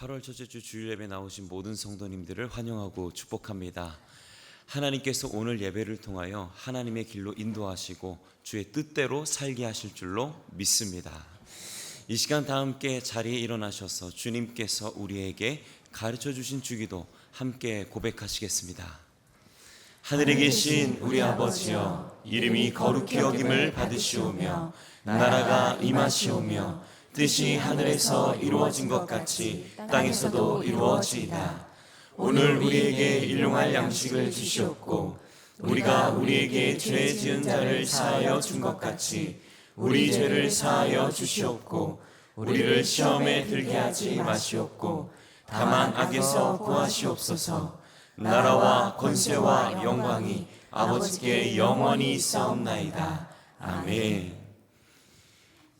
8월 첫째 주 주일 예배 나오신 모든 성도님들을 환영하고 축복합니다. 하나님께서 오늘 예배를 통하여 하나님의 길로 인도하시고 주의 뜻대로 살게 하실 줄로 믿습니다. 이 시간 다 함께 자리에 일어나셔서 주님께서 우리에게 가르쳐 주신 주기도 함께 고백하시겠습니다. 하늘에 계신 우리 아버지여, 이름이 거룩히 여김을 받으시오며 나라가 임하시오며 뜻이 하늘에서 이루어진 것 같이 땅에서도 이루어지이다. 오늘 우리에게 일용할 양식을 주시옵고 우리가 우리에게 죄 지은 자를 사하여 준 것 같이 우리 죄를 사하여 주시옵고 우리를 시험에 들게 하지 마시옵고 다만 악에서 구하시옵소서. 나라와 권세와 영광이 아버지께 영원히 있사옵나이다. 아멘.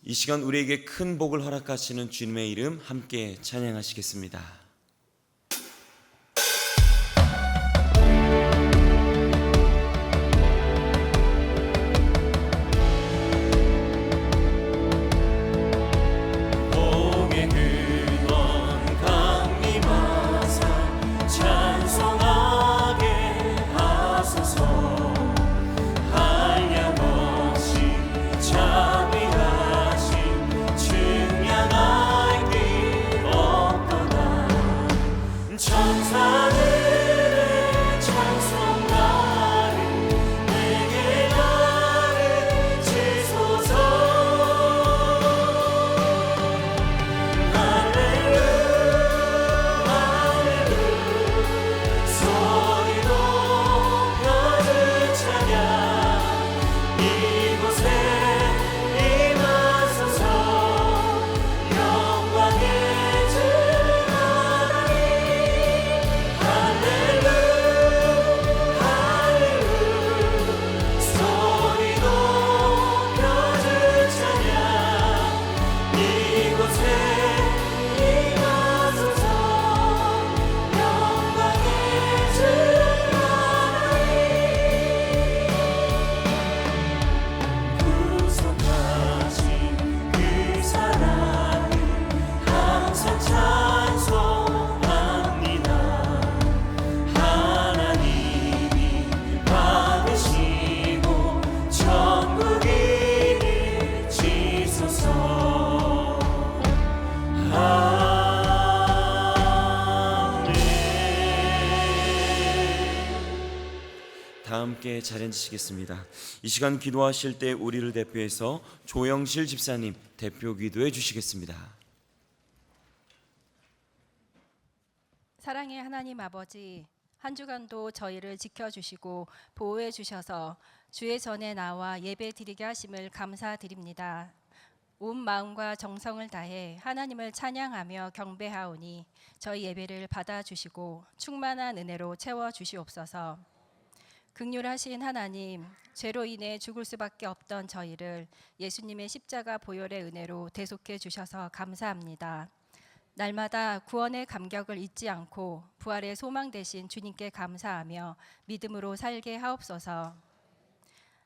이 시간 우리에게 큰 복을 허락하시는 주님의 이름 함께 찬양하시겠습니다. 함께 자리에 앉으시겠습니다. 이 시간 기도하실 때 우리를 대표해서 조영실 집사님 대표 기도해 주시겠습니다. 사랑의 하나님 아버지, 한 주간도 저희를 지켜주시고 보호해 주셔서 주의 전에 나와 예배 드리게 하심을 감사드립니다. 온 마음과 정성을 다해 하나님을 찬양하며 경배하오니 저희 예배를 받아주시고 충만한 은혜로 채워주시옵소서. 긍휼하신 하나님, 죄로 인해 죽을 수밖에 없던 저희를 예수님의 십자가 보혈의 은혜로 대속해 주셔서 감사합니다. 날마다 구원의 감격을 잊지 않고 부활의 소망 되신 주님께 감사하며 믿음으로 살게 하옵소서.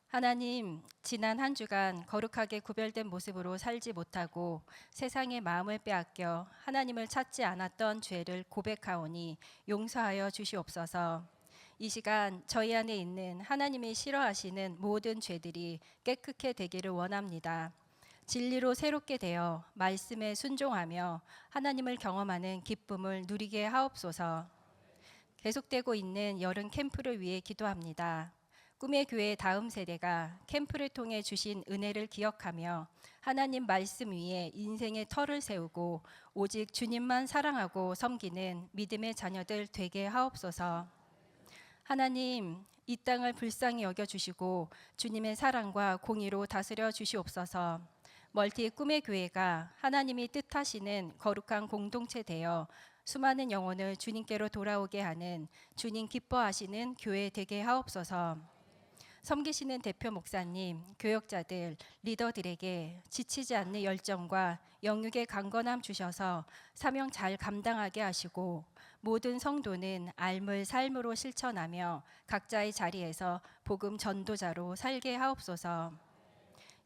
하나님, 지난 한 주간 거룩하게 구별된 모습으로 살지 못하고 세상의 마음을 빼앗겨 하나님을 찾지 않았던 죄를 고백하오니 용서하여 주시옵소서. 이 시간 저희 안에 있는 하나님이 싫어하시는 모든 죄들이 깨끗게 되기를 원합니다. 진리로 새롭게 되어 말씀에 순종하며 하나님을 경험하는 기쁨을 누리게 하옵소서. 계속되고 있는 여름 캠프를 위해 기도합니다. 꿈의 교회 다음 세대가 캠프를 통해 주신 은혜를 기억하며 하나님 말씀 위에 인생의 터를 세우고 오직 주님만 사랑하고 섬기는 믿음의 자녀들 되게 하옵소서. 하나님, 이 땅을 불쌍히 여겨주시고 주님의 사랑과 공의로 다스려 주시옵소서. 멀티 꿈의 교회가 하나님이 뜻하시는 거룩한 공동체 되어 수많은 영혼을 주님께로 돌아오게 하는 주님 기뻐하시는 교회 되게 하옵소서. 섬기시는 대표 목사님, 교역자들, 리더들에게 지치지 않는 열정과 영육의 강건함 주셔서 사명 잘 감당하게 하시고 모든 성도는 알물 삶으로 실천하며 각자의 자리에서 복음 전도자로 살게 하옵소서.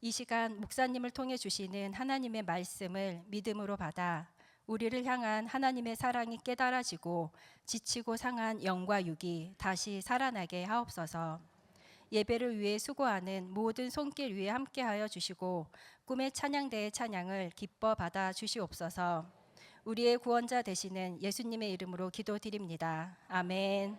이 시간 목사님을 통해 주시는 하나님의 말씀을 믿음으로 받아 우리를 향한 하나님의 사랑이 깨달아지고 지치고 상한 영과 육이 다시 살아나게 하옵소서. 예배를 위해 수고하는 모든 손길 위에 함께하여 주시고 꿈의 찬양대의 찬양을 기뻐 받아 주시옵소서. 우리의 구원자 되시는 예수님의 이름으로 기도드립니다. 아멘.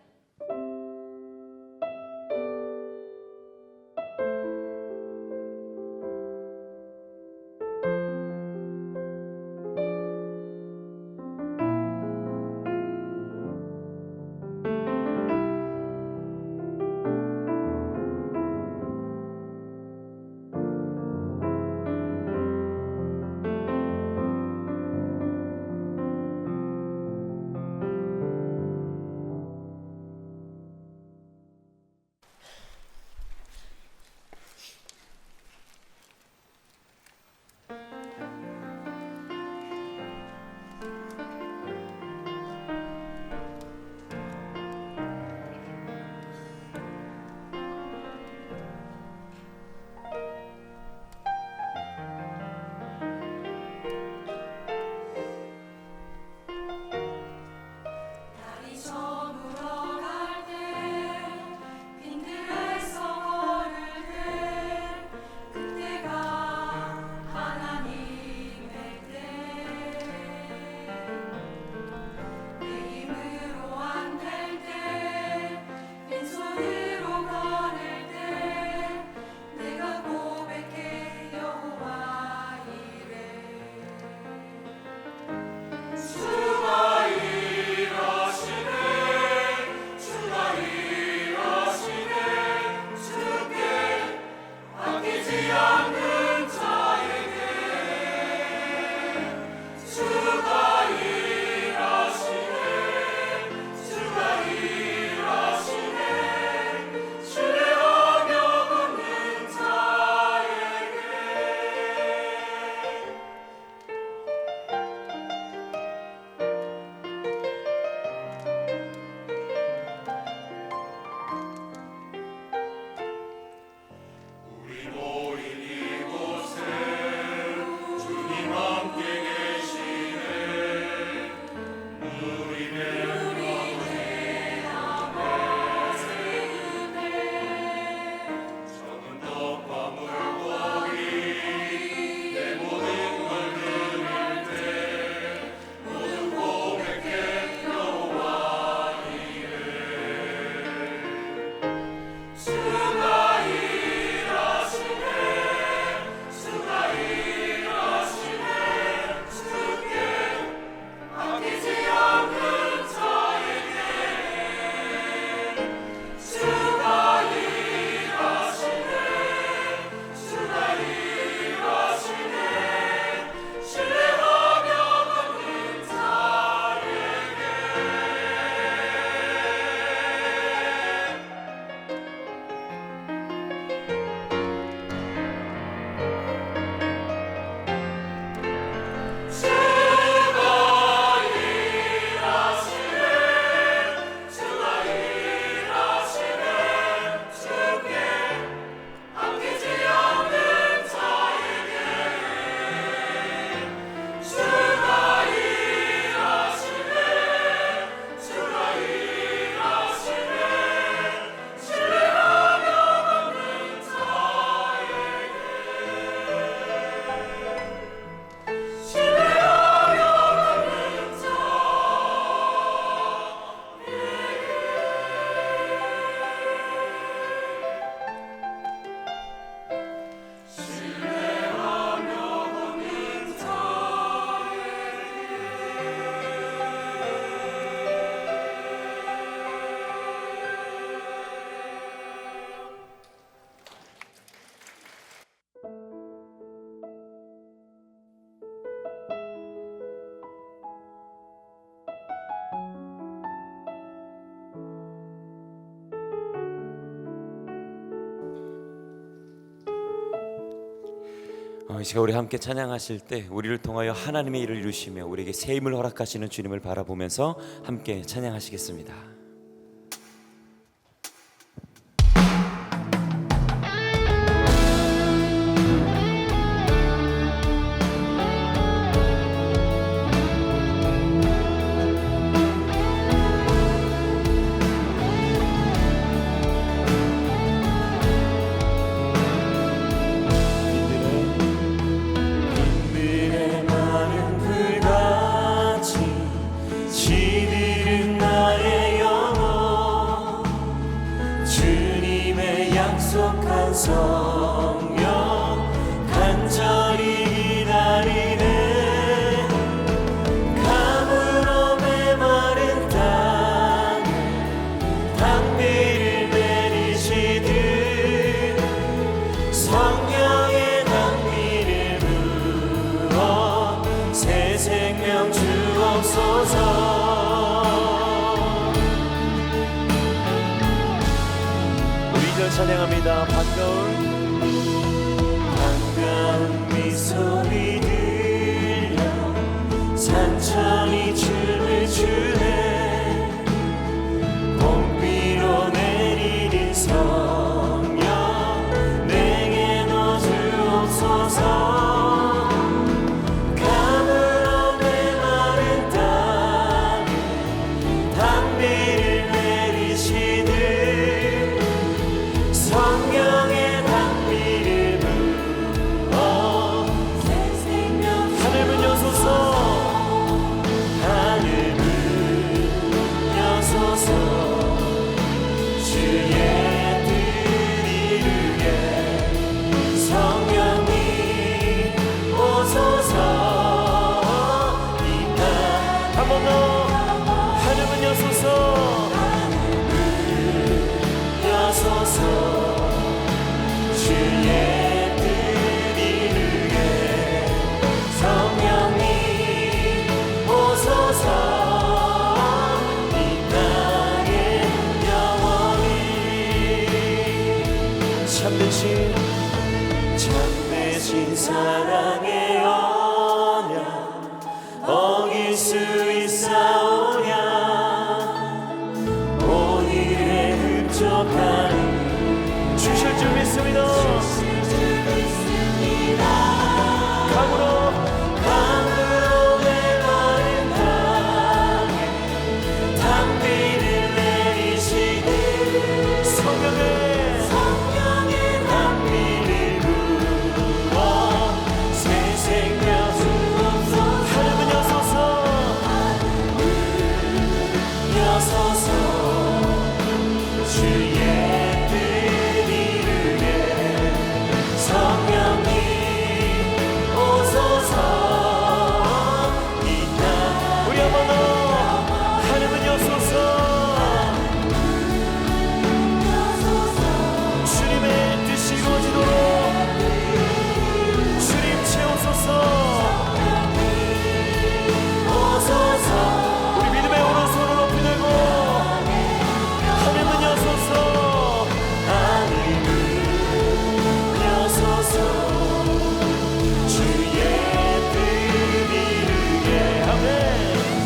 이 시간 우리 함께 찬양하실 때 우리를 통하여 하나님의 일을 이루시며 우리에게 새 힘을 허락하시는 주님을 바라보면서 함께 찬양하시겠습니다. 성령 간절히 기다리네. 가물어 메마른 땅에 단비를 내리시듯 성령의 단비를 부어 새 생명 주옵소서. 찬양합니다. 반가운 미소리 들려 산천이 춤을 추네. 봄비로 내리는 성령 내게 넣어주옵소서. 가물어 메마른 땅에 단비를 내리시듯 성령의 단비를 부어 새 생명 하늘문 여소서. 하늘문 여소서. 주의 뜻 이루게 성령님 오소서. 이 땅 한 번 더. 하늘문 여소서. 하늘문 여소서. 주의 뜻 이루게 성령님 오소서. 이 땅에 영원히 참되신 사랑의 언약 어길 수 있사오냐. 오늘의 흡족한 주실 줄 믿습니다. 강으로 메마른 땅에 단비를 내리시듯 성령의 단비를 부어 새 생명 하늘문 여소서. 여소서. 주의 성령님 오소서. 이 땅 우리 한 번 더. 하늘문 여소서. 주님의 뜻이 이루어지도록 주님 채우소서. 오소서. 우리 믿음의 오른손을 높이 들고 하늘문 여소서. 주의 뜻 이루게 아멘.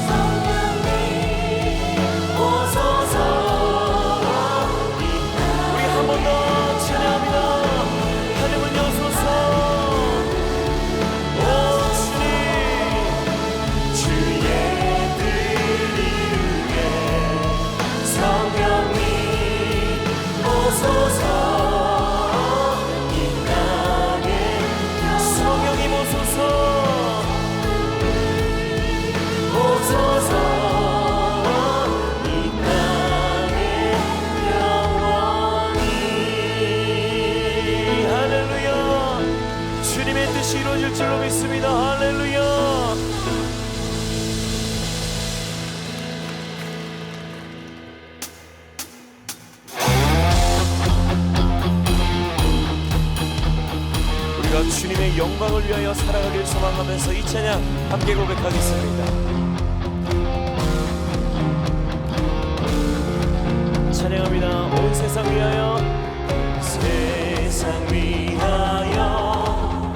성령님 오소서. 우리 한 번 더 찬양합니다. 하늘문 여소서. 오 주님. 주의 뜻 이루게 성령님 오소서. 이루어질 줄로 믿습니다. 할렐루야. 우리가 주님의 영광을 위하여 살아가길 소망하면서 이 찬양 함께 고백하겠습니다. 찬양합니다. 온 세상 위하여 세상 위하여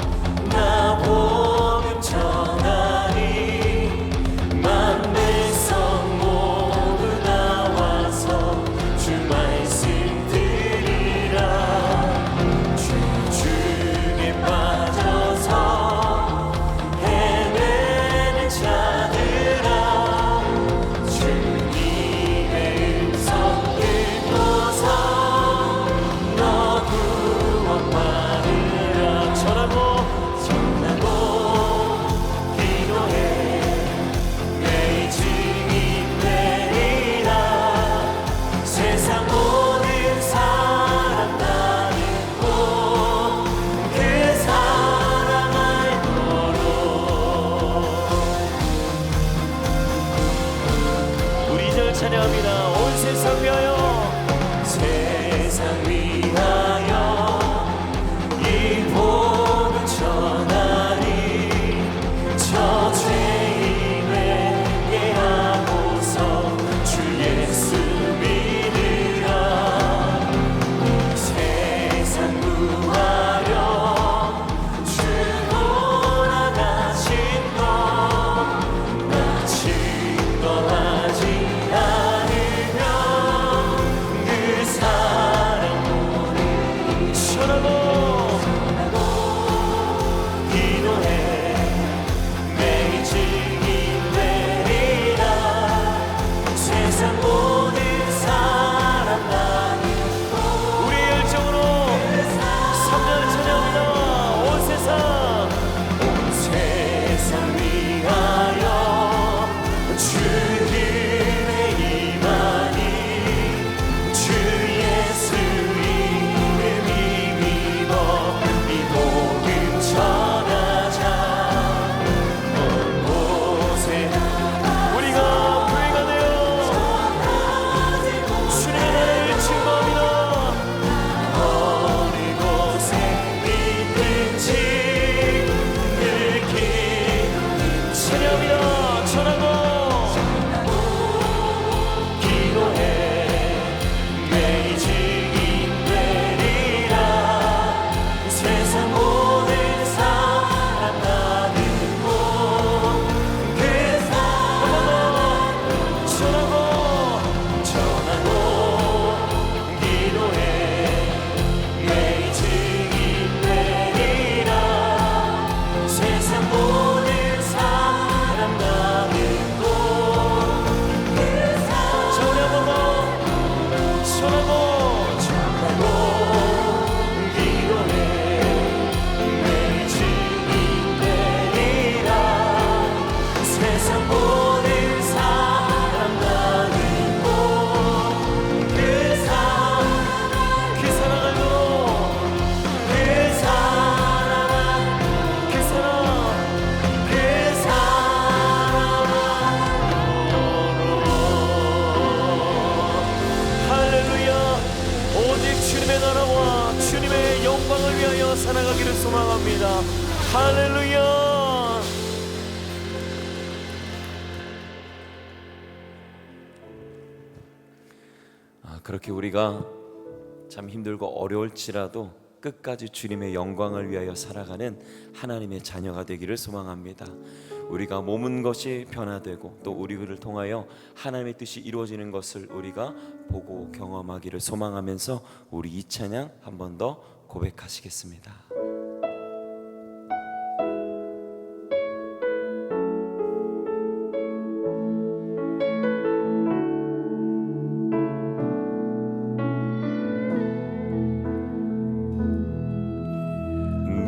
나 복음 전하리. 만 백성 모두 나와서 주 말씀 들으라. 죄 중에 빠져서 헤매는 자들아 주님의 음성 듣고 찬양합니다. 온 세상 위하여, 세상 위하여 이 복음 전하리. 저 죄인 회개하고서 주 예수 믿으라. 세상 구하려 주 돌아가신 것 나 증거하지 않으면 그 사랑 전하고 기도해 매일 증인 되리라. 세상 모든 사람 나는 우리의 열정으로 3년을 찬양합니다. 온 세상 위하여 주님의 임하니. 주 예수 이름 힘입어 이 복음 전하자. 먼 곳에 우리가 교회가 되어 주님의 나라를 증거합니다. 어느 곳에 있든지 늘 찬양합니다. 전하고 기도해 매일 증인 되리라. 세상 모든 사람 나는 그 사랑 전하고 기도해 매일 증인 되리라. 세상 모든 사람 나는 그 전하고 기도해 매일 증인 되리라. 세상 모든 사람 나는 그 사랑 알고 할렐루야. 오직 주님의 나라와 주님의 영광을 위하여 살아가기를 소망합니다. 할렐루야. 그렇게 우리가 참 힘들고 어려울지라도 끝까지 주님의 영광을 위하여 살아가는 하나님의 자녀가 되기를 소망합니다. 우리가 몸은 것이 변화되고 또 우리를 통하여 하나님의 뜻이 이루어지는 것을 우리가 보고 경험하기를 소망하면서 우리 이 찬양 한 번 더 고백하시겠습니다.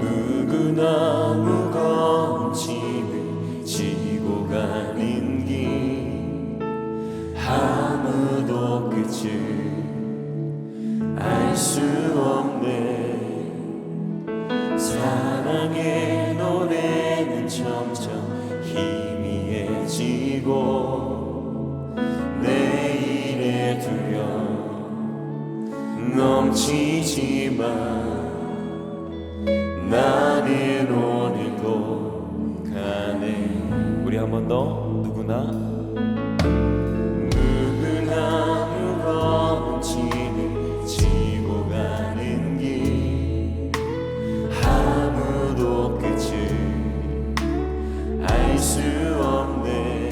누구나 무거운 짐을 지고 가는 길 아무도 끝을 알 수 없네. 사랑의 노래는 점점 희미해지고 내일의 두려움 넘치지만 나는 오늘도 가네. 우리 한 번 더 누구나 무거운 짐을 지고 가는 길 아무도 끝을 알 수 없네.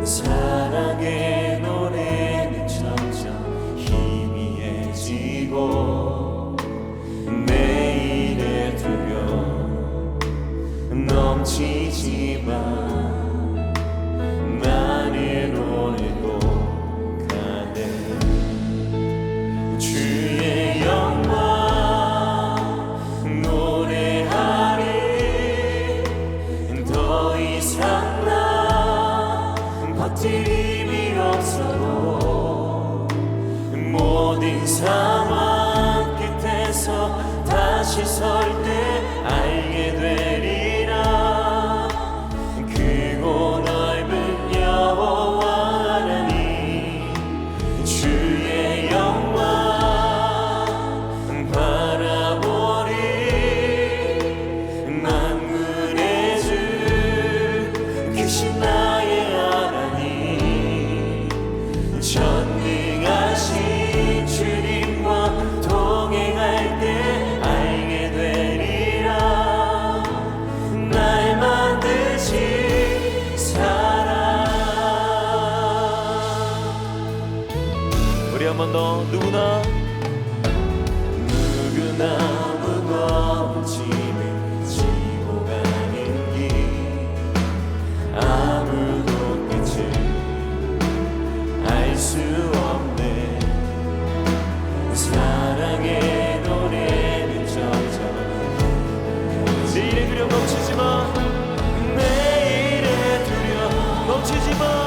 사랑의 노래는 점점 희미해지고 내일의 두려움 넘치지만 나는 오늘도 가네. 주의 영광 노래하리. 더 이상 나 버티기 한 번 더. 누구나 무거운 짐을 지고 가는 길 아무도 끝을 알 수 없네. 사랑의 노래는 점점 내일의 두려움 넘치지마. 내일의 두려움 넘치지마.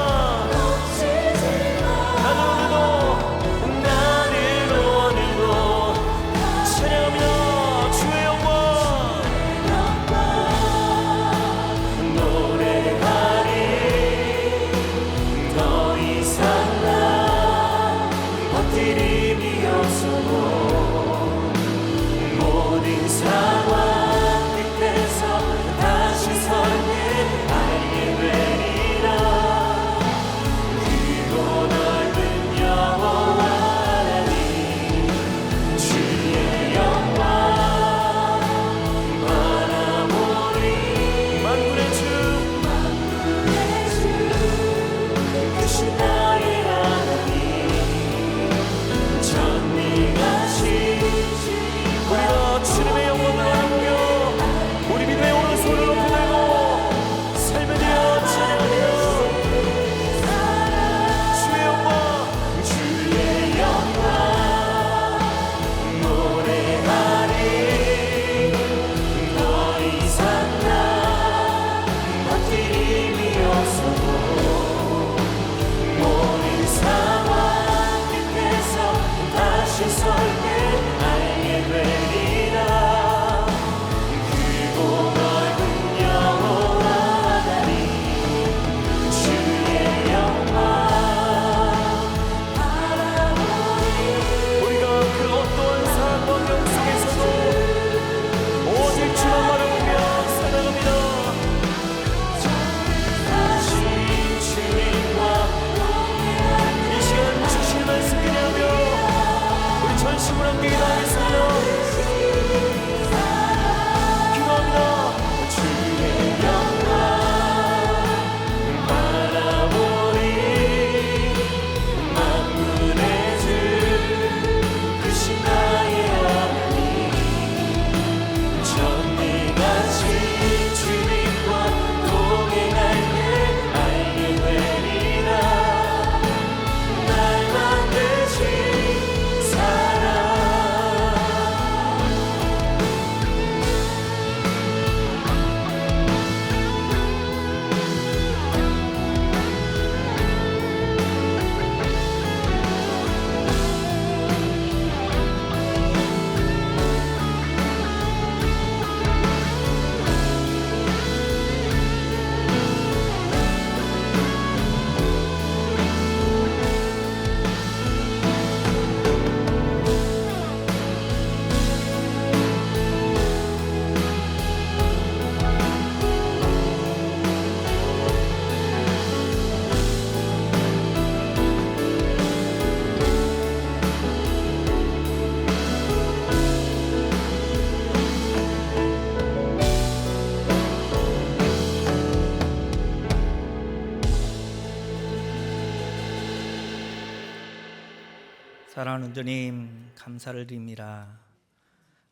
사랑하는 주님, 감사를 드립니다.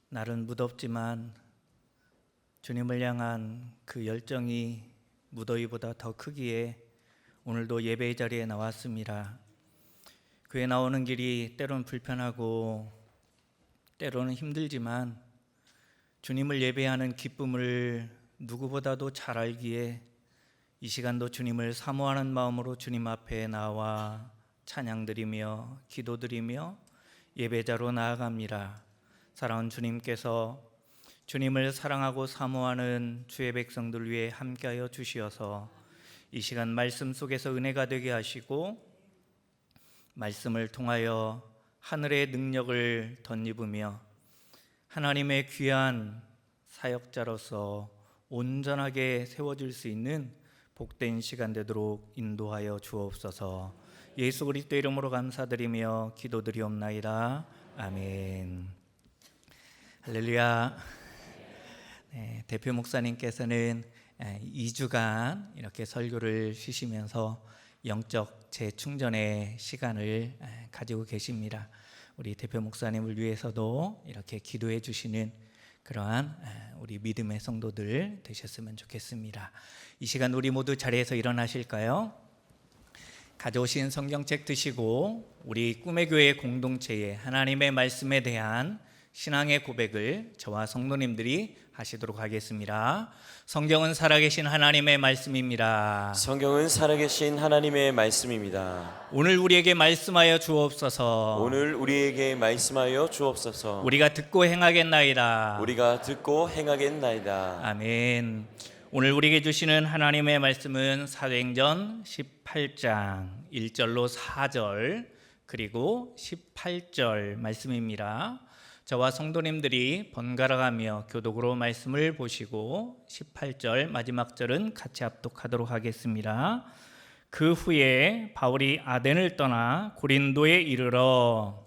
날은 무덥지만 주님을 향한 그 열정이 무더위보다 더 크기에 오늘도 예배의 자리에 나왔습니다. 교회 나오는 길이 때로는 불편하고 때로는 힘들지만 주님을 예배하는 기쁨을 누구보다도 잘 알기에 이 시간도 주님을 사모하는 마음으로 주님 앞에 나와 찬양드리며 기도드리며 예배자로 나아갑니다. 사랑하는 주님께서 주님을 사랑하고 사모하는 주의 백성들 위해 함께하여 주시어서 이 시간 말씀 속에서 은혜가 되게 하시고 말씀을 통하여 하늘의 능력을 덧입으며 하나님의 귀한 사역자로서 온전하게 세워질 수 있는 복된 시간 되도록 인도하여 주옵소서. 예수 그리스도 이름으로 감사드리며 기도드리옵나이다. 아멘. 할렐루야. 네, 대표 목사님께서는 2주간 이렇게 설교를 쉬시면서 영적 재충전의 시간을 가지고 계십니다. 우리 대표 목사님을 위해서도 이렇게 기도해 주시는 그러한 우리 믿음의 성도들 되셨으면 좋겠습니다. 이 시간 우리 모두 자리에서 일어나실까요? 가져오신 성경책 드시고 우리 꿈의 교회 공동체에 하나님의 말씀에 대한 신앙의 고백을 저와 성도님들이 하시도록 하겠습니다. 성경은 살아계신 하나님의 말씀입니다. 성경은 살아계신 하나님의 말씀입니다. 오늘 우리에게 말씀하여 주옵소서. 오늘 우리에게 말씀하여 주옵소서. 우리가 듣고 행하겠나이다. 우리가 듣고 행하겠나이다. 아멘. 오늘 우리에게 주시는 하나님의 말씀은 사도행전 18장 1절로 4절 그리고 18절 말씀입니다. 저와 성도님들이 번갈아가며 교독으로 말씀을 보시고 18절 마지막 절은 같이 합독하도록 하겠습니다. 그 후에 바울이 아덴을 떠나 고린도에 이르러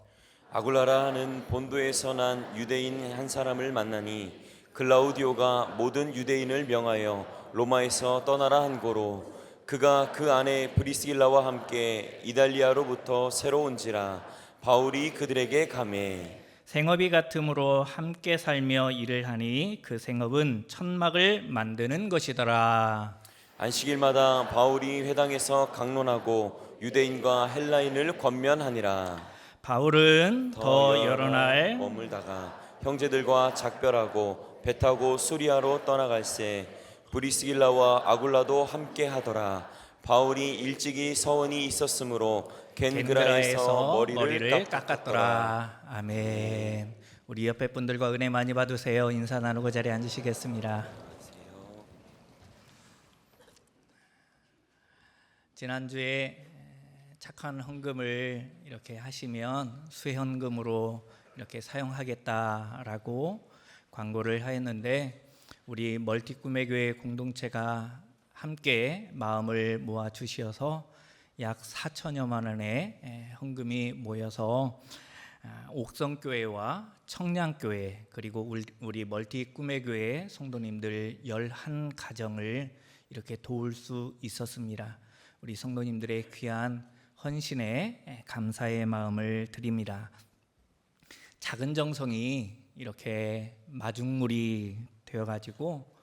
아굴라라 하는 본도에서 난 유대인 한 사람을 만나니 글라우디오가 모든 유대인을 명하여 로마에서 떠나라 한 고로 그가 그 안에 브리스길라와 함께 이달리아로부터 새로 온지라 바울이 그들에게 가매 생업이 같음으로 함께 살며 일을 하니 그 생업은 천막을 만드는 것이더라. 안식일마다 바울이 회당에서 강론하고 유대인과 헬라인을 권면하니라. 바울은 더 여러 날 머물다가 형제들과 작별하고 배 타고 수리아로 떠나갈새 브리스길라와 아굴라도 함께 하더라. 바울이 일찍이 서원이 있었으므로 겐그라에서 머리를 깎았더라. 아멘. 우리 옆에 분들과 은혜 많이 받으세요. 인사 나누고 자리에 앉으시겠습니다. 지난주에 착한 헌금을 이렇게 하시면 수현금으로 이렇게 사용하겠다라고 광고를 하였는데 우리 멀티 꿈의 교회 공동체가 함께 마음을 모아 주시어서 약 4천여만 원의 헌금이 모여서 옥성교회와 청량교회 그리고 우리 멀티 꿈의 교회 성도님들 11가정을 이렇게 도울 수 있었습니다. 우리 성도님들의 귀한 헌신에 감사의 마음을 드립니다. 작은 정성이 이렇게 마중물이 되어가지고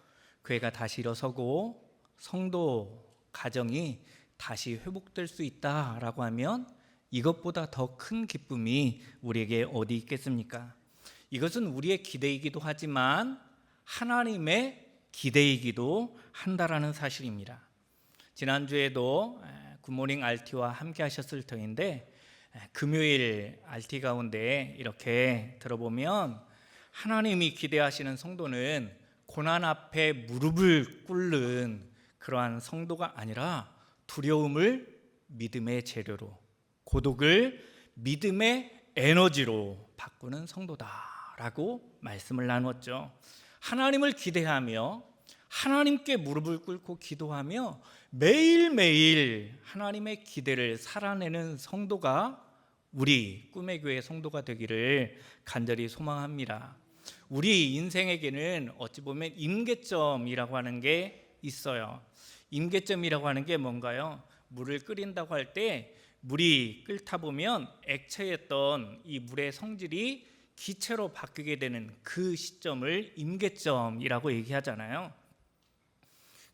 교회가 다시 일어서고 성도 가정이 다시 회복될 수 있다라고 하면 이것보다 더 큰 기쁨이 우리에게 어디 있겠습니까? 이것은 우리의 기대이기도 하지만 하나님의 기대이기도 한다라는 사실입니다. 지난주에도 굿모닝 RT와 함께 하셨을 터인데 금요일 RT 가운데 이렇게 들어보면 하나님이 기대하시는 성도는 고난 앞에 무릎을 꿇는 그러한 성도가 아니라 두려움을 믿음의 재료로, 고독을 믿음의 에너지로 바꾸는 성도다라고 말씀을 나눴죠. 하나님을 기대하며 하나님께 무릎을 꿇고 기도하며 매일매일 하나님의 기대를 살아내는 성도가 우리 꿈의 교회 성도가 되기를 간절히 소망합니다. 우리 인생에게는 어찌 보면 임계점이라고 하는 게 있어요. 임계점이라고 하는 게 뭔가요? 물을 끓인다고 할 때 물이 끓다 보면 액체였던 이 물의 성질이 기체로 바뀌게 되는 그 시점을 임계점이라고 얘기하잖아요.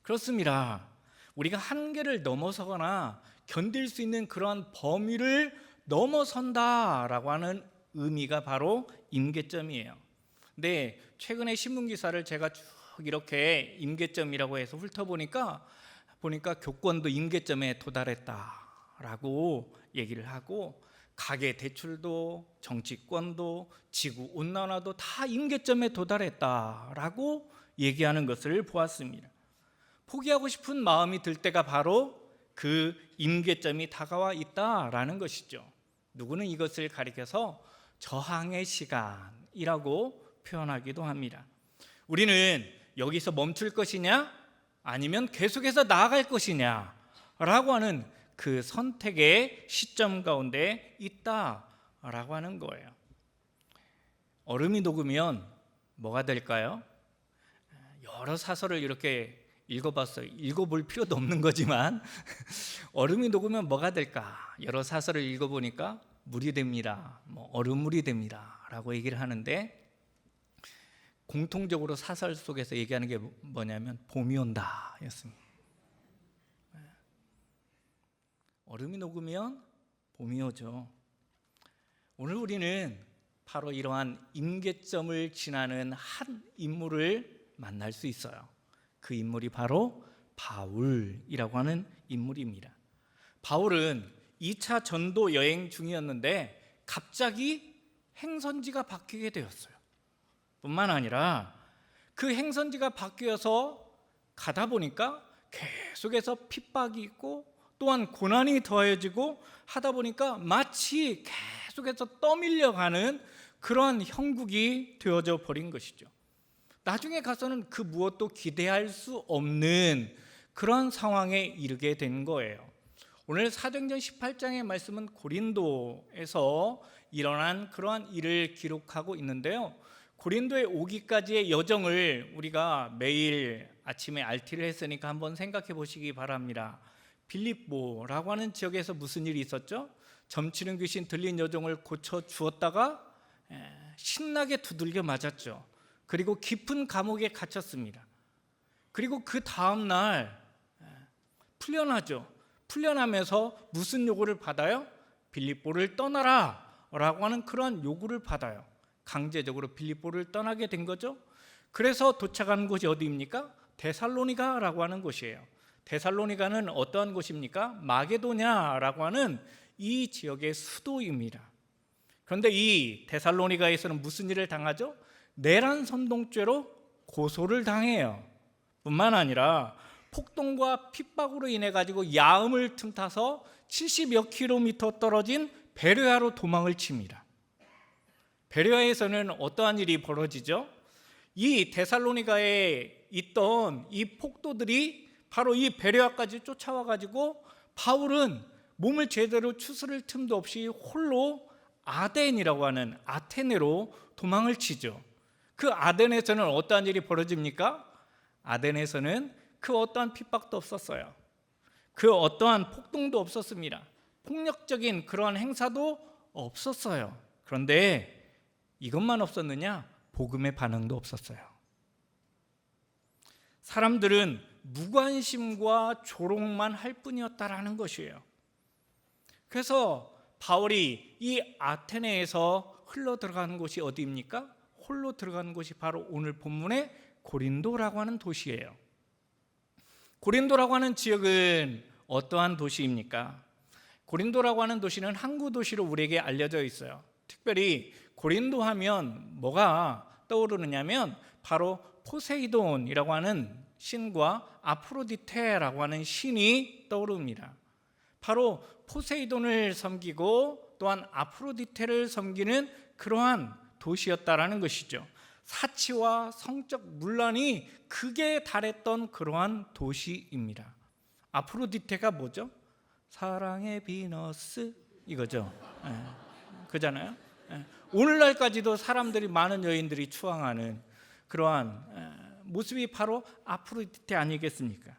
그렇습니다. 우리가 한계를 넘어서거나 견딜 수 있는 그러한 범위를 넘어선다라고 하는 의미가 바로 임계점이에요. 근데 최근에 신문 기사를 제가 쭉 이렇게 임계점이라고 해서 훑어보니까 교권도 임계점에 도달했다라고 얘기를 하고 가계 대출도 정치권도 지구 온난화도 다 임계점에 도달했다라고 얘기하는 것을 보았습니다. 포기하고 싶은 마음이 들 때가 바로 그 임계점이 다가와 있다라는 것이죠. 누구는 이것을 가리켜서 저항의 시간이라고 표현하기도 합니다. 우리는 여기서 멈출 것이냐 아니면 계속해서 나아갈 것이냐 라고 하는 그 선택의 시점 가운데 있다라고 하는 거예요. 얼음이 녹으면 뭐가 될까요? 여러 사설을 이렇게 읽어봤어요. 읽어볼 필요도 없는 거지만 얼음이 녹으면 뭐가 될까? 여러 사설을 읽어보니까 물이 됩니다. 얼음물이 됩니다 라고 얘기를 하는데, 공통적으로 사설 속에서 얘기하는 게 뭐냐면 봄이 온다 였습니다. 얼음이 녹으면 봄이 오죠. 오늘 우리는 바로 이러한 임계점을 지나는 한 인물을 만날 수 있어요. 그 인물이 바로 바울이라고 하는 인물입니다. 바울은 2차 전도 여행 중이었는데 갑자기 행선지가 바뀌게 되었어요. 뿐만 아니라 그 행선지가 바뀌어서 가다 보니까 계속해서 핍박이 있고 또한 고난이 더해지고 하다 보니까 마치 계속해서 떠밀려가는 그런 형국이 되어져 버린 것이죠. 나중에 가서는 그 무엇도 기대할 수 없는 그런 상황에 이르게 된 거예요. 오늘 사도행전 18장의 말씀은 고린도에서 일어난 그러한 일을 기록하고 있는데요. 고린도에 오기까지의 여정을 우리가 매일 아침에 RT를 했으니까 한번 생각해 보시기 바랍니다. 빌립보라고 하는 지역에서 무슨 일이 있었죠? 점치는 귀신 들린 여종을 고쳐 주었다가 신나게 두들겨 맞았죠. 그리고 깊은 감옥에 갇혔습니다. 그리고 그 다음 날 풀려나죠. 풀려나면서 무슨 요구를 받아요? 빌립보를 떠나라 라고 하는 그런 요구를 받아요. 강제적으로 빌립보를 떠나게 된 거죠. 그래서 도착한 곳이 어디입니까? 데살로니가라고 하는 곳이에요. 데살로니가는 어떠한 곳입니까? 마게도냐라고 하는 이 지역의 수도입니다. 그런데 이 데살로니가에서는 무슨 일을 당하죠? 내란 선동죄로 고소를 당해요. 뿐만 아니라 폭동과 핍박으로 인해 가지고 야음을 틈타서 70여 킬로미터 떨어진 베레아로 도망을 칩니다. 베레아에서는 어떠한 일이 벌어지죠? 이 데살로니가에 있던 이 폭도들이 바로 이 베레아까지 쫓아와 가지고 바울은 몸을 제대로 추스를 틈도 없이 홀로 아덴이라고 하는 아테네로 도망을 치죠. 그 아덴에서는 어떠한 일이 벌어집니까? 아덴에서는 그 어떠한 핍박도 없었어요. 그 어떠한 폭동도 없었습니다. 폭력적인 그러한 행사도 없었어요. 그런데 이것만 없었느냐? 복음의 반응도 없었어요. 사람들은 무관심과 조롱만 할 뿐이었다라는 것이에요. 그래서 바울이 이 아테네에서 흘러 들어가는 곳이 어디입니까? 홀로 들어가는 곳이 바로 오늘 본문의 고린도라고 하는 도시예요. 고린도라고 하는 지역은 어떠한 도시입니까? 고린도라고 하는 도시는 항구 도시로 우리에게 알려져 있어요. 특별히 고린도 하면 뭐가 떠오르느냐면 바로 포세이돈이라고 하는 신과 아프로디테라고 하는 신이 떠오릅니다. 바로 포세이돈을 섬기고 또한 아프로디테를 섬기는 그러한 도시였다라는 것이죠. 사치와 성적 문란이 극에 달했던 그러한 도시입니다. 아프로디테가 뭐죠? 사랑의 비너스 이거죠. 그잖아요. 오늘날까지도 사람들이 많은 여인들이 추앙하는 그러한 모습이 바로 아프로디테 아니겠습니까?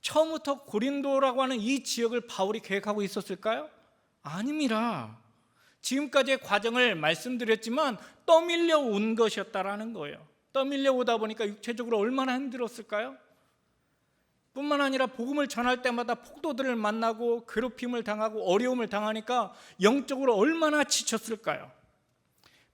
처음부터 고린도라고 하는 이 지역을 바울이 계획하고 있었을까요? 아닙니다. 지금까지의 과정을 말씀드렸지만 떠밀려 온 것이었다라는 거예요. 떠밀려 오다 보니까 육체적으로 얼마나 힘들었을까요? 뿐만 아니라 복음을 전할 때마다 폭도들을 만나고 괴롭힘을 당하고 어려움을 당하니까 영적으로 얼마나 지쳤을까요?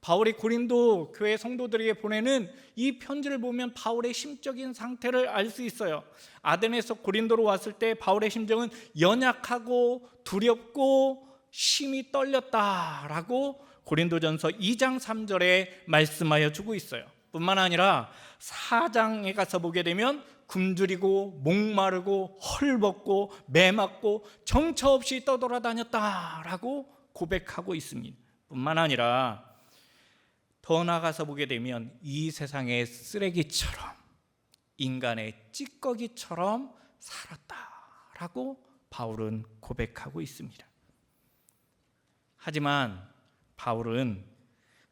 바울이 고린도 교회 성도들에게 보내는 이 편지를 보면 바울의 심적인 상태를 알 수 있어요. 아덴에서 고린도로 왔을 때 바울의 심정은 연약하고 두렵고 심히 떨렸다라고 고린도전서 2장 3절에 말씀하여 주고 있어요. 뿐만 아니라 4장에 가서 보게 되면 굶주리고 목마르고 헐벗고 매맞고 정처 없이 떠돌아다녔다라고 고백하고 있습니다. 뿐만 아니라 더 나아가서 보게 되면 이 세상의 쓰레기처럼 인간의 찌꺼기처럼 살았다라고 바울은 고백하고 있습니다. 하지만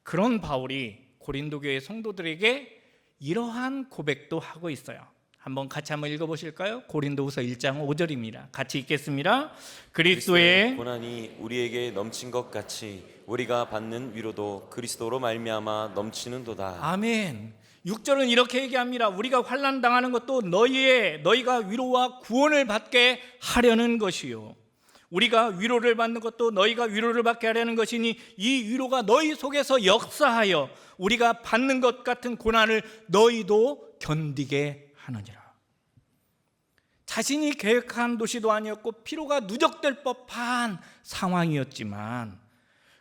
그런 바울이 고린도 교회 성도들에게 이러한 고백도 하고 있어요. 한번 같이 한번 읽어보실까요? 고린도후서 1장 5절입니다. 같이 읽겠습니다. 그리스도의 고난이 우리에게 넘친 것 같이 우리가 받는 위로도 그리스도로 말미암아 넘치는도다. 아멘. 6절은 이렇게 얘기합니다. 우리가 환난 당하는 것도 너희가 위로와 구원을 받게 하려는 것이요, 우리가 위로를 받는 것도 너희가 위로를 받게 하려는 것이니 이 위로가 너희 속에서 역사하여 우리가 받는 것 같은 고난을 너희도 견디게 하느니라. 자신이 계획한 도시도 아니었고 피로가 누적될 법한 상황이었지만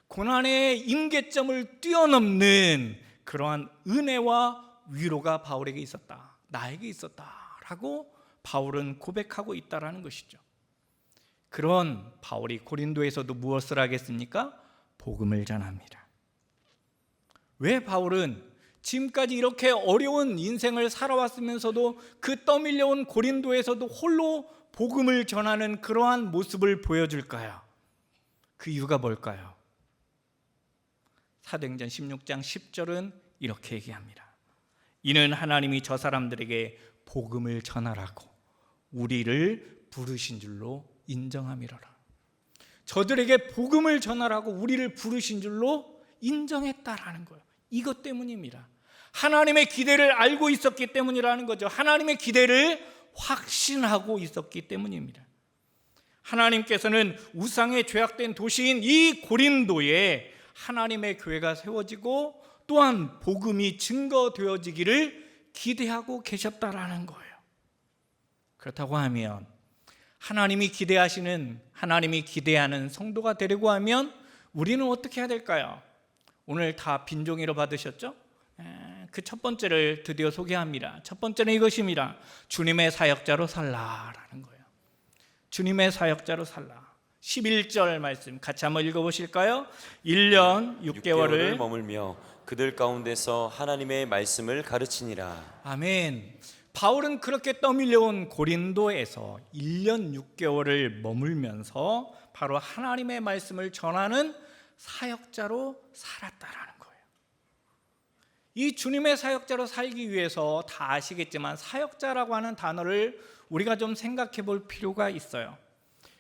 고난의 임계점을 뛰어넘는 그러한 은혜와 위로가 바울에게 있었다, 나에게 있었다라고 바울은 고백하고 있다라는 것이죠. 그런 바울이 고린도에서도 무엇을 하겠습니까? 복음을 전합니다. 왜 바울은 지금까지 이렇게 어려운 인생을 살아왔으면서도 그 떠밀려온 고린도에서도 홀로 복음을 전하는 그러한 모습을 보여줄까요? 그 이유가 뭘까요? 사도행전 16장 10절은 이렇게 얘기합니다. 이는 하나님이 저 사람들에게 복음을 전하라고 우리를 부르신 줄로 인정함이로라. 저들에게 복음을 전하라고 우리를 부르신 줄로 인정했다라는 거예요. 이것 때문입니다. 하나님의 기대를 알고 있었기 때문이라는 거죠. 하나님의 기대를 확신하고 있었기 때문입니다. 하나님께서는 우상에 죄악된 도시인 이 고린도에 하나님의 교회가 세워지고 또한 복음이 증거되어지기를 기대하고 계셨다라는 거예요. 그렇다고 하면 하나님이 기대하는 성도가 되려고 하면 우리는 어떻게 해야 될까요? 오늘 다 빈종이로 받으셨죠? 그 첫 번째를 드디어 소개합니다. 첫 번째는 이것입니다. 주님의 사역자로 살라라는 거예요. 주님의 사역자로 살라. 11절 말씀 같이 한번 읽어보실까요? 1년 6개월을 머물며 그들 가운데서 하나님의 말씀을 가르치니라. 아멘. 바울은 그렇게 떠밀려온 고린도에서 1년 6개월을 머물면서 바로 하나님의 말씀을 전하는 사역자로 살았다라는 거예요. 이 주님의 사역자로 살기 위해서 다 아시겠지만 사역자라고 하는 단어를 우리가 좀 생각해 볼 필요가 있어요.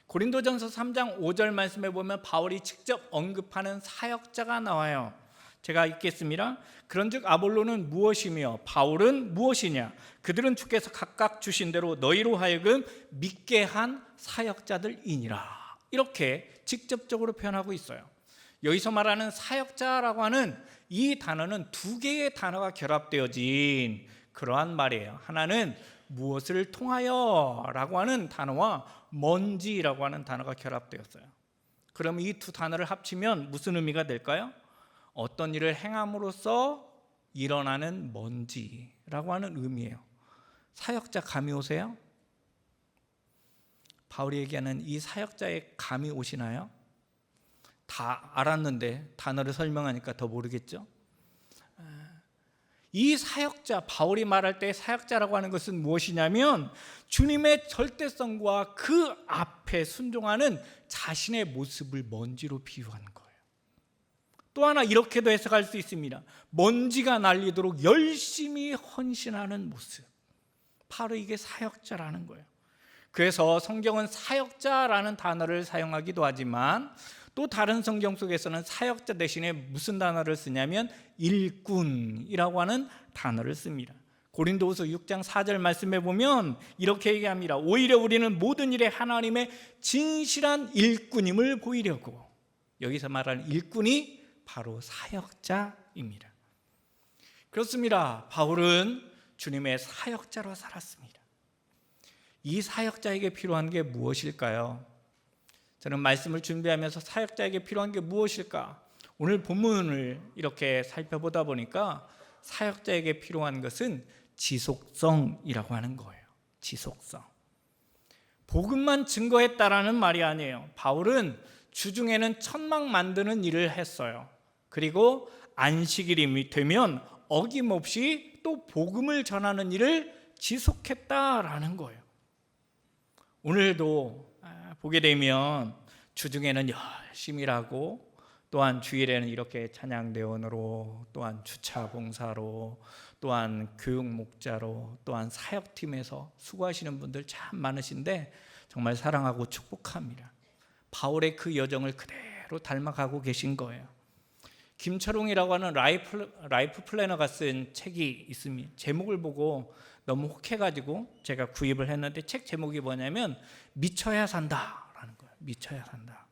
고린도전서 3장 5절 말씀에 보면 바울이 직접 언급하는 사역자가 나와요. 제가 읽겠습니다. 그런즉 아볼로는 무엇이며 바울은 무엇이냐? 그들은 주께서 각각 주신 대로 너희로 하여금 믿게 한 사역자들이니라. 이렇게 직접적으로 표현하고 있어요. 여기서 말하는 사역자라고 하는 이 단어는 두 개의 단어가 결합되어진 그러한 말이에요. 하나는 무엇을 통하여 라고 하는 단어와 뭔지라고 하는 단어가 결합되었어요. 그럼 이 두 단어를 합치면 무슨 의미가 될까요? 어떤 일을 행함으로써 일어나는 뭔지라고 하는 의미예요. 사역자 감이 오세요? 바울이 얘기하는 이 사역자의 감이 오시나요? 다 알았는데 단어를 설명하니까 더 모르겠죠? 이 사역자, 바울이 말할 때 사역자라고 하는 것은 무엇이냐면 주님의 절대성과 그 앞에 순종하는 자신의 모습을 먼지로 비유하는 거예요. 또 하나 이렇게도 해석할 수 있습니다. 먼지가 날리도록 열심히 헌신하는 모습, 바로 이게 사역자라는 거예요. 그래서 성경은 사역자라는 단어를 사용하기도 하지만 또 다른 성경 속에서는 사역자 대신에 무슨 단어를 쓰냐면 일꾼이라고 하는 단어를 씁니다. 고린도후서 6장 4절 말씀에 보면 이렇게 얘기합니다. 오히려 우리는 모든 일에 하나님의 진실한 일꾼임을 보이려고. 여기서 말하는 일꾼이 바로 사역자입니다. 그렇습니다. 바울은 주님의 사역자로 살았습니다. 이 사역자에게 필요한 게 무엇일까요? 저는 말씀을 준비하면서 사역자에게 필요한 게 무엇일까? 오늘 본문을 이렇게 살펴보다 보니까 사역자에게 필요한 것은 지속성이라고 하는 거예요. 지속성. 복음만 증거했다라는 말이 아니에요. 바울은 주중에는 천막 만드는 일을 했어요. 그리고 안식일이 되면 어김없이 또 복음을 전하는 일을 지속했다라는 거예요. 오늘도 보게 되면 주중에는 열심히 일하고 또한 주일에는 이렇게 찬양대원으로 또한 주차 봉사로 또한 교육 목자로 또한 사역팀에서 수고하시는 분들 참 많으신데 정말 사랑하고 축복합니다. 바울의 그 여정을 그대로 닮아가고 계신 거예요. 김철웅이라고 하는 라이프 플래너가 쓴 책이 있습니다. 제목을 보고 너무 혹해가지고 제가 구입을 했는데 책 제목이 뭐냐면 미쳐야 산다라는 거예요. 미쳐야 산다.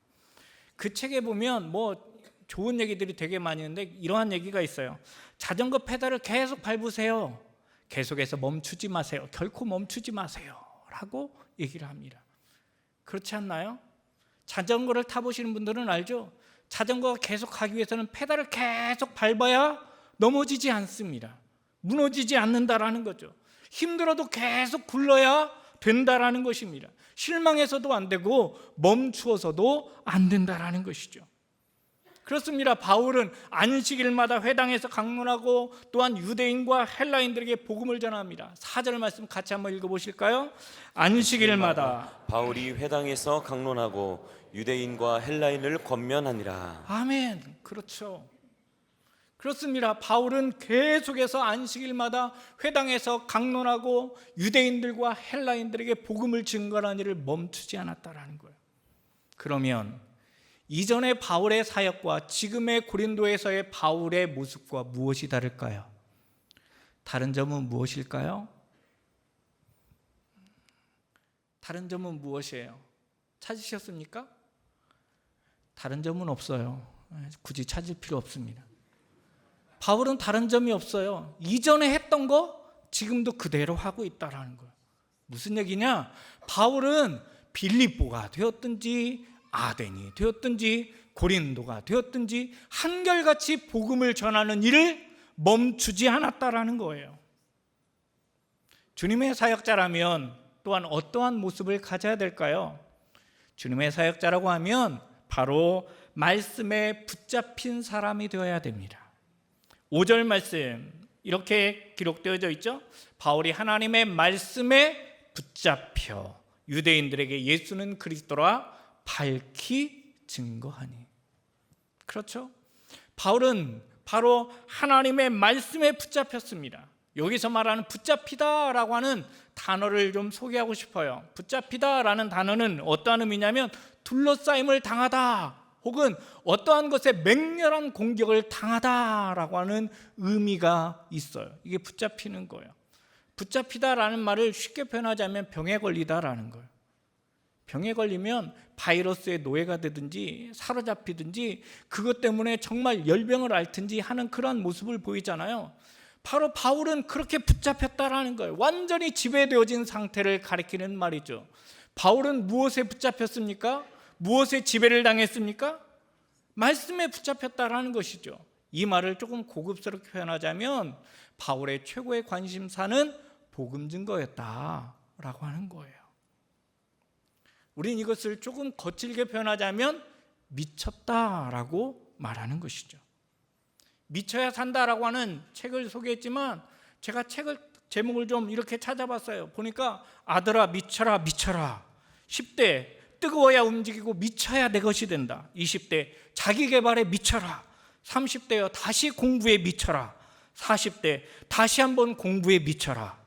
그 책에 보면 뭐 좋은 얘기들이 되게 많이 있는데 이러한 얘기가 있어요. 자전거 페달을 계속 밟으세요. 계속해서 멈추지 마세요. 결코 멈추지 마세요 라고 얘기를 합니다. 그렇지 않나요? 자전거를 타보시는 분들은 알죠? 자전거가 계속 가기 위해서는 페달을 계속 밟아야 넘어지지 않습니다. 무너지지 않는다라는 거죠. 힘들어도 계속 굴러야 된다라는 것입니다. 실망해서도 안 되고 멈추어서도 안 된다라는 것이죠. 그렇습니다. 바울은 안식일마다 회당에서 강론하고 또한 유대인과 헬라인들에게 복음을 전합니다. 4절 말씀 같이 한번 읽어보실까요? 안식일마다 바울이 회당에서 강론하고 유대인과 헬라인을 권면하니라. 아멘. 그렇죠. 그렇습니다. 바울은 계속해서 안식일마다 회당에서 강론하고 유대인들과 헬라인들에게 복음을 증거하는 일을 멈추지 않았다라는 거예요. 그러면 이전의 바울의 사역과 지금의 고린도에서의 바울의 모습과 무엇이 다를까요? 다른 점은 무엇일까요? 다른 점은 무엇이에요? 찾으셨습니까? 다른 점은 없어요. 굳이 찾을 필요 없습니다. 바울은 다른 점이 없어요. 이전에 했던 거 지금도 그대로 하고 있다라는 거예요. 무슨 얘기냐? 바울은 빌립보가 되었든지 아덴이 되었든지 고린도가 되었든지 한결같이 복음을 전하는 일을 멈추지 않았다라는 거예요. 주님의 사역자라면 또한 어떠한 모습을 가져야 될까요? 주님의 사역자라고 하면 바로 말씀에 붙잡힌 사람이 되어야 됩니다. 5절 말씀 이렇게 기록되어져 있죠. 바울이 하나님의 말씀에 붙잡혀 유대인들에게 예수는 그리스도라 밝히 증거하니. 그렇죠? 바울은 바로 하나님의 말씀에 붙잡혔습니다. 여기서 말하는 붙잡히다라고 하는 단어를 좀 소개하고 싶어요. 붙잡히다라는 단어는 어떠한 의미냐면 둘러싸임을 당하다 혹은 어떠한 것에 맹렬한 공격을 당하다라고 하는 의미가 있어요. 이게 붙잡히는 거예요. 붙잡히다라는 말을 쉽게 표현하자면 병에 걸리다라는 거예요. 병에 걸리면 바이러스의 노예가 되든지 사로잡히든지 그것 때문에 정말 열병을 앓든지 하는 그런 모습을 보이잖아요. 바로 바울은 그렇게 붙잡혔다라는 거예요. 완전히 지배되어진 상태를 가리키는 말이죠. 바울은 무엇에 붙잡혔습니까? 무엇에 지배를 당했습니까? 말씀에 붙잡혔다라는 것이죠. 이 말을 조금 고급스럽게 표현하자면 바울의 최고의 관심사는 복음 증거였다라고 하는 거예요. 우린 이것을 조금 거칠게 표현하자면 미쳤다라고 말하는 것이죠. 미쳐야 산다라고 하는 책을 소개했지만 제가 책을 제목을 좀 이렇게 찾아봤어요. 보니까 아들아 미쳐라 미쳐라. 10대 뜨거워야 움직이고 미쳐야 내 것이 된다. 20대 자기 개발에 미쳐라. 30대여 다시 공부에 미쳐라. 40대 다시 한번 공부에 미쳐라.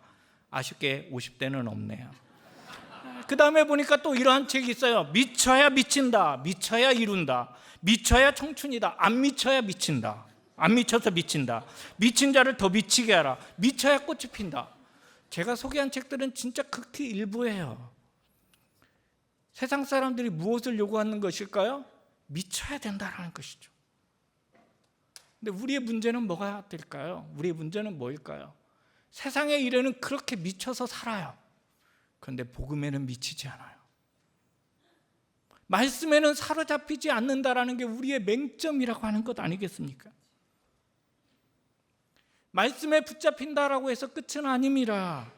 아쉽게 50대는 없네요. 그 다음에 보니까 또 이러한 책이 있어요. 미쳐야 미친다. 미쳐야 이룬다. 미쳐야 청춘이다. 안 미쳐야 미친다. 안 미쳐서 미친다. 미친 자를 더 미치게 하라. 미쳐야 꽃이 핀다. 제가 소개한 책들은 진짜 극히 일부예요. 세상 사람들이 무엇을 요구하는 것일까요? 미쳐야 된다는 것이죠. 근데 우리의 문제는 뭐가 될까요? 우리의 문제는 뭐일까요? 세상의 일에는 그렇게 미쳐서 살아요. 그런데 복음에는 미치지 않아요. 말씀에는 사로잡히지 않는다라는 게 우리의 맹점이라고 하는 것 아니겠습니까? 말씀에 붙잡힌다라고 해서 끝은 아닙니다.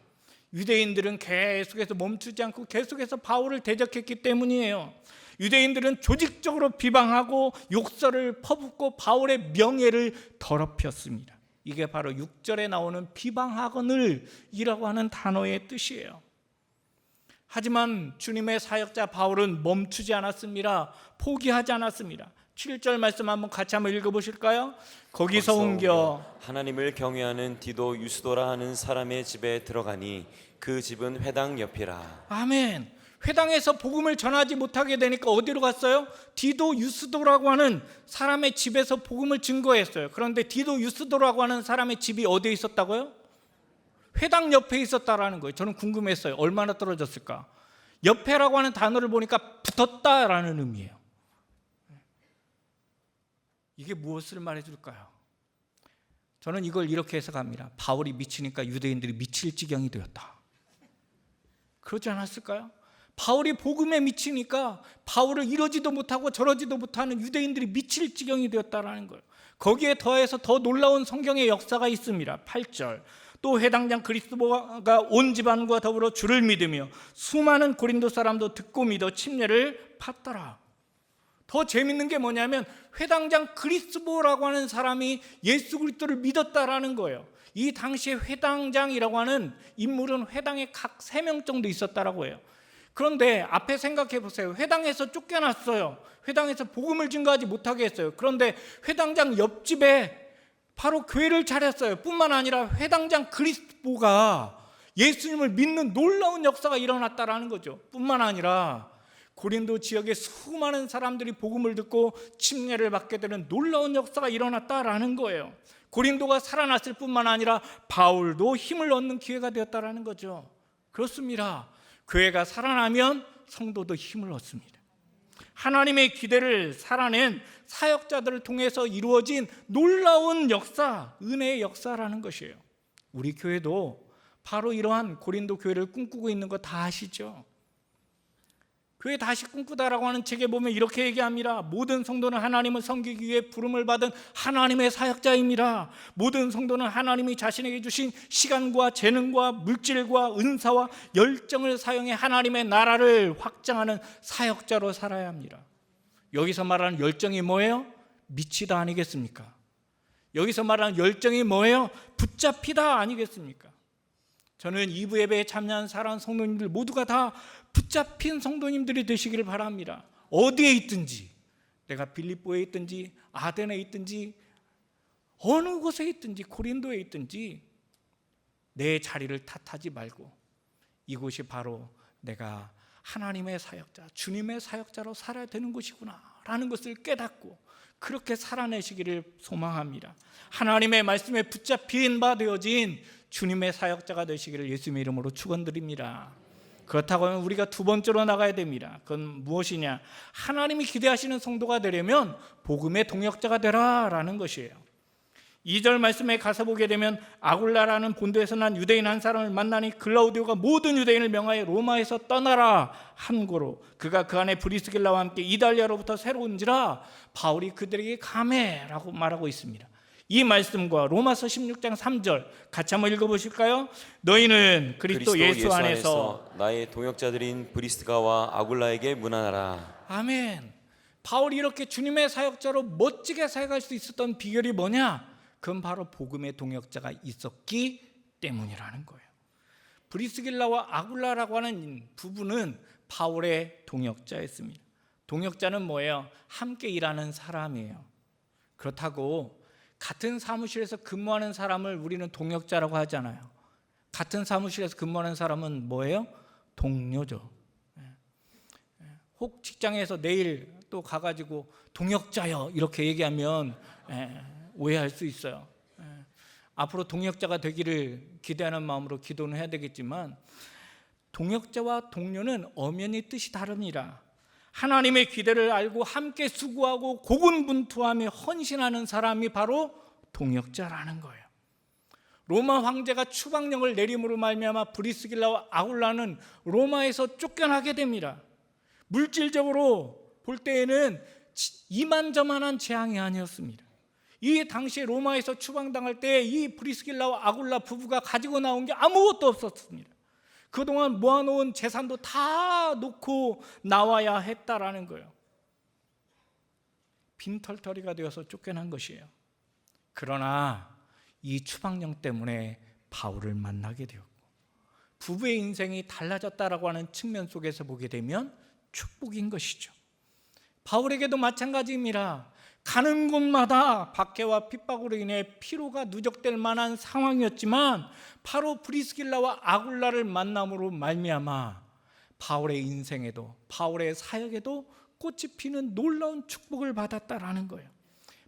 유대인들은 계속해서 멈추지 않고 계속해서 바울을 대적했기 때문이에요. 유대인들은 조직적으로 비방하고 욕설을 퍼붓고 바울의 명예를 더럽혔습니다. 이게 바로 6절에 나오는 비방하거늘 이라고 하는 단어의 뜻이에요. 하지만 주님의 사역자 바울은 멈추지 않았습니다. 포기하지 않았습니다. 7절 말씀 한번 같이 한번 읽어보실까요? 거기서 옮겨 하나님을 경외하는 디도 유스도라 하는 사람의 집에 들어가니 그 집은 회당 옆이라. 아멘. 회당에서 복음을 전하지 못하게 되니까 어디로 갔어요? 디도 유스도라고 하는 사람의 집에서 복음을 증거했어요. 그런데 디도 유스도라고 하는 사람의 집이 어디에 있었다고요? 회당 옆에 있었다라는 거예요. 저는 궁금했어요. 얼마나 떨어졌을까? 옆에라고 하는 단어를 보니까 붙었다라는 의미예요. 이게 무엇을 말해줄까요? 저는 이걸 이렇게 해석합니다. 바울이 미치니까 유대인들이 미칠 지경이 되었다. 그러지 않았을까요? 바울이 복음에 미치니까 바울을 이러지도 못하고 저러지도 못하는 유대인들이 미칠 지경이 되었다라는 거예요. 거기에 더해서 더 놀라운 성경의 역사가 있습니다. 8절. 또 회당장 그리스도가 온 집안과 더불어 주를 믿으며 수많은 고린도 사람도 듣고 믿어 침례를 받더라. 더 재밌는 게 뭐냐면 회당장 그리스도라고 하는 사람이 예수 그리스도를 믿었다라는 거예요. 이 당시에 회당장이라고 하는 인물은 회당에 각 3명 정도 있었다라고 해요. 그런데 앞에 생각해 보세요. 회당에서 쫓겨났어요. 회당에서 복음을 증거하지 못하게 했어요. 그런데 회당장 옆집에 바로 교회를 차렸어요. 뿐만 아니라 회당장 그리스도가 예수님을 믿는 놀라운 역사가 일어났다라는 거죠. 뿐만 아니라 고린도 지역의 수많은 사람들이 복음을 듣고 침례를 받게 되는 놀라운 역사가 일어났다라는 거예요. 고린도가 살아났을 뿐만 아니라 바울도 힘을 얻는 기회가 되었다라는 거죠. 그렇습니다. 교회가 살아나면 성도도 힘을 얻습니다. 하나님의 기대를 살아낸 사역자들을 통해서 이루어진 놀라운 역사, 은혜의 역사라는 것이에요. 우리 교회도 바로 이러한 고린도 교회를 꿈꾸고 있는 거 다 아시죠? 교회 다시 꿈꾸다라고 하는 책에 보면 이렇게 얘기합니다. 모든 성도는 하나님을 섬기기 위해 부름을 받은 하나님의 사역자입니다. 모든 성도는 하나님이 자신에게 주신 시간과 재능과 물질과 은사와 열정을 사용해 하나님의 나라를 확장하는 사역자로 살아야 합니다. 여기서 말하는 열정이 뭐예요? 미치다 아니겠습니까? 여기서 말하는 열정이 뭐예요? 붙잡히다 아니겠습니까? 저는 2부 예배에 참여한 사랑하는 성도님들 모두가 다 붙잡힌 성도님들이 되시기를 바랍니다. 어디에 있든지, 내가 빌립보에 있든지 아덴에 있든지 어느 곳에 있든지 고린도에 있든지 내 자리를 탓하지 말고 이곳이 바로 내가 하나님의 사역자, 주님의 사역자로 살아야 되는 곳이구나 라는 것을 깨닫고 그렇게 살아내시기를 소망합니다. 하나님의 말씀에 붙잡힌 바 되어진 주님의 사역자가 되시기를 예수님의 이름으로 축원드립니다. 그렇다고 하면 우리가 두 번째로 나가야 됩니다. 그건 무엇이냐? 하나님이 기대하시는 성도가 되려면 복음의 동역자가 되라라는 것이에요. 2절 말씀에 가서 보게 되면 아굴라라는 본도에서 난 유대인 한 사람을 만나니 글라우디오가 모든 유대인을 명하여 로마에서 떠나라 한 고로 그가 그 안에 브리스길라와 함께 이달리아로부터 새로 온지라 바울이 그들에게 감해라고 말하고 있습니다. 이 말씀과 로마서 16장 3절 같이 한번 읽어보실까요? 너희는 그리스도 예수 안에서 나의 동역자들인 브리스가와 아굴라에게 문안하라. 아멘. 바울이 이렇게 주님의 사역자로 멋지게 사역할 수 있었던 비결이 뭐냐? 그건 바로 복음의 동역자가 있었기 때문이라는 거예요. 브리스길라와 아굴라라고 하는 부부는 바울의 동역자였습니다. 동역자는 뭐예요? 함께 일하는 사람이에요. 그렇다고 같은 사무실에서 근무하는 사람을 우리는 동역자라고 하잖아요. 같은 사무실에서 근무하는 사람은 뭐예요? 동료죠. 혹 직장에서 내일 또 가가지고 동역자요 이렇게 얘기하면 오해할 수 있어요. 앞으로 동역자가 되기를 기대하는 마음으로 기도는 해야 되겠지만 동역자와 동료는 엄연히 뜻이 다릅니다. 하나님의 기대를 알고 함께 수고하고 고군분투하며 헌신하는 사람이 바로 동역자라는 거예요. 로마 황제가 추방령을 내림으로 말미암아 브리스길라와 아굴라는 로마에서 쫓겨나게 됩니다. 물질적으로 볼 때에는 이만저만한 재앙이 아니었습니다. 이 당시에 로마에서 추방당할 때 이 브리스길라와 아굴라 부부가 가지고 나온 게 아무것도 없었습니다. 그동안 모아놓은 재산도 다 놓고 나와야 했다라는 거예요. 빈털터리가 되어서 쫓겨난 것이에요. 그러나 이 추방령 때문에 바울을 만나게 되었고 부부의 인생이 달라졌다라고 하는 측면 속에서 보게 되면 축복인 것이죠. 바울에게도 마찬가지입니다. 가는 곳마다 박해와 핍박으로 인해 피로가 누적될 만한 상황이었지만 바로 브리스길라와 아굴라를 만남으로 말미암아 바울의 인생에도, 바울의 사역에도 꽃이 피는 놀라운 축복을 받았다라는 거예요.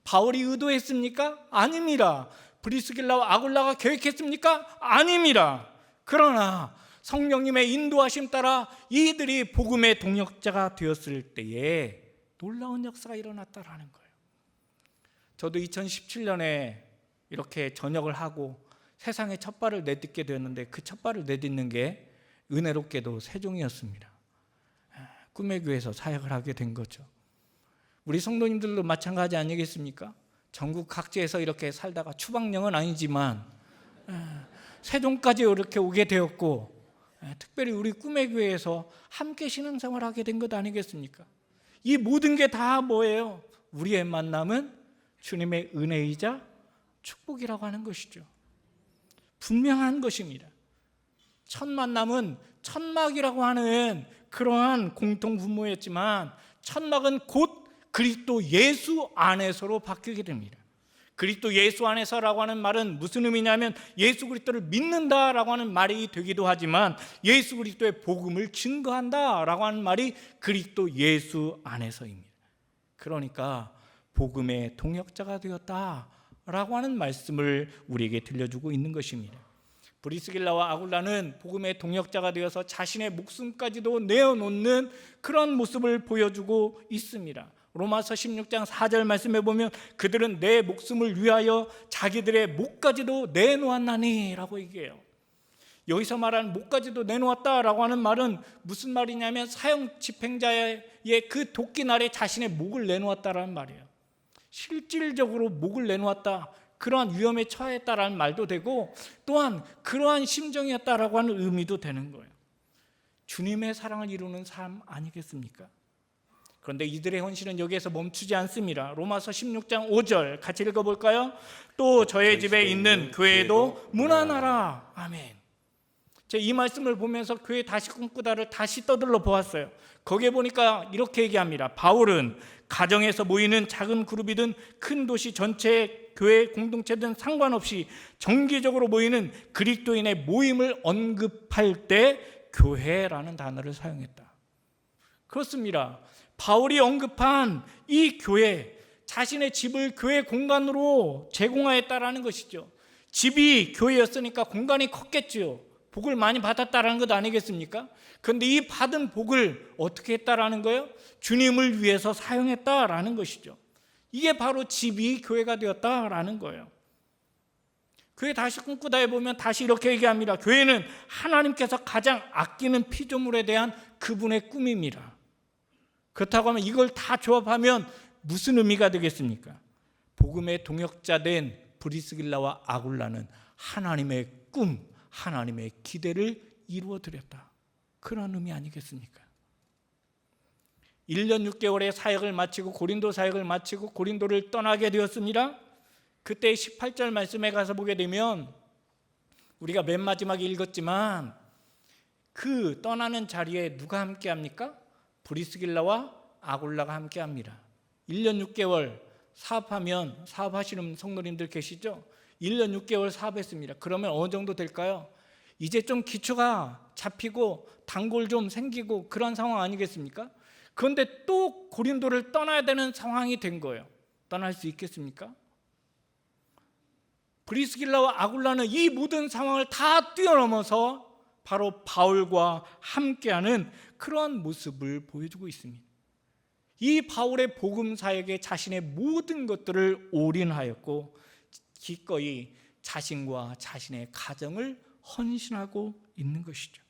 바울이 의도했습니까? 아닙니다. 브리스길라와 아굴라가 계획했습니까? 아닙니다. 그러나 성령님의 인도하심 따라 이들이 복음의 동역자가 되었을 때에 놀라운 역사가 일어났다라는 거예요. 저도 2017년에 이렇게 전역을 하고 세상에 첫 발을 내딛게 되었는데 그 첫 발을 내딛는 게 은혜롭게도 세종이었습니다. 꿈의 교회에서 사역을 하게 된 거죠. 우리 성도님들도 마찬가지 아니겠습니까? 전국 각지에서 이렇게 살다가 추방령은 아니지만 세종까지 이렇게 오게 되었고, 특별히 우리 꿈의 교회에서 함께 신앙생활을 하게 된 것 아니겠습니까? 이 모든 게 다 뭐예요? 우리의 만남은 주님의 은혜이자 축복이라고 하는 것이죠. 분명한 것입니다. 첫 만남은 천막이라고 하는 그러한 공통분모였지만 천막은 곧 그리스도 예수 안에서로 바뀌게 됩니다. 그리스도 예수 안에서라고 하는 말은 무슨 의미냐면 예수 그리스도를 믿는다라고 하는 말이 되기도 하지만 예수 그리스도의 복음을 증거한다라고 하는 말이 그리스도 예수 안에서입니다. 그러니까 복음의 동역자가 되었다라고 하는 말씀을 우리에게 들려주고 있는 것입니다. 브리스길라와 아굴라는 복음의 동역자가 되어서 자신의 목숨까지도 내어놓는 그런 모습을 보여주고 있습니다. 로마서 16장 4절 말씀에 보면 그들은 내 목숨을 위하여 자기들의 목까지도 내놓았나니 라고 얘기해요. 여기서 말하는 목까지도 내놓았다라고 하는 말은 무슨 말이냐면 사형 집행자의 그 도끼날에 자신의 목을 내놓았다라는 말이에요. 실질적으로 목을 내놓았다, 그러한 위험에 처했다라는 말도 되고 또한 그러한 심정이었다라고 하는 의미도 되는 거예요. 주님의 사랑을 이루는 삶 아니겠습니까? 그런데 이들의 헌신은 여기에서 멈추지 않습니다. 로마서 16장 5절 같이 읽어볼까요? 또 저의 집에 있는 교회도 문안하라. 아멘. 제가 이 말씀을 보면서 교회 다시 꿈꾸다를 다시 떠들러 보았어요. 거기에 보니까 이렇게 얘기합니다. 바울은 가정에서 모이는 작은 그룹이든 큰 도시 전체의 교회 공동체든 상관없이 정기적으로 모이는 그리스도인의 모임을 언급할 때 교회라는 단어를 사용했다. 그렇습니다. 바울이 언급한 이 교회, 자신의 집을 교회 공간으로 제공하였다라는 것이죠. 집이 교회였으니까 공간이 컸겠지요. 복을 많이 받았다라는 것 아니겠습니까? 그런데 이 받은 복을 어떻게 했다라는 거예요? 주님을 위해서 사용했다라는 것이죠. 이게 바로 집이 교회가 되었다라는 거예요. 교회 다시 꿈꾸다에 보면 다시 이렇게 얘기합니다. 교회는 하나님께서 가장 아끼는 피조물에 대한 그분의 꿈입니다. 그렇다고 하면 이걸 다 조합하면 무슨 의미가 되겠습니까? 복음의 동역자된 브리스길라와 아굴라는 하나님의 꿈, 하나님의 기대를 이루어드렸다. 그런 의미 아니겠습니까? 1년 6개월의 사역을 마치고 고린도 사역을 마치고 고린도를 떠나게 되었습니다. 그때 18절 말씀에 가서 보게 되면 우리가 맨 마지막에 읽었지만 그 떠나는 자리에 누가 함께 합니까? 브리스길라와 아굴라가 함께 합니다. 1년 6개월 사업하시는 성도님들 계시죠? 1년 6개월 사업했습니다. 그러면 어느 정도 될까요? 이제 좀 기초가 잡히고 단골 좀 생기고 그런 상황 아니겠습니까? 그런데 또 고린도를 떠나야 되는 상황이 된 거예요. 떠날 수 있겠습니까? 브리스길라와 아굴라는 이 모든 상황을 다 뛰어넘어서 바로 바울과 함께하는 그러한 모습을 보여주고 있습니다. 이 바울의 복음 사역에 자신의 모든 것들을 올인하였고 기꺼이 자신과 자신의 가정을 헌신하고 있는 것이죠.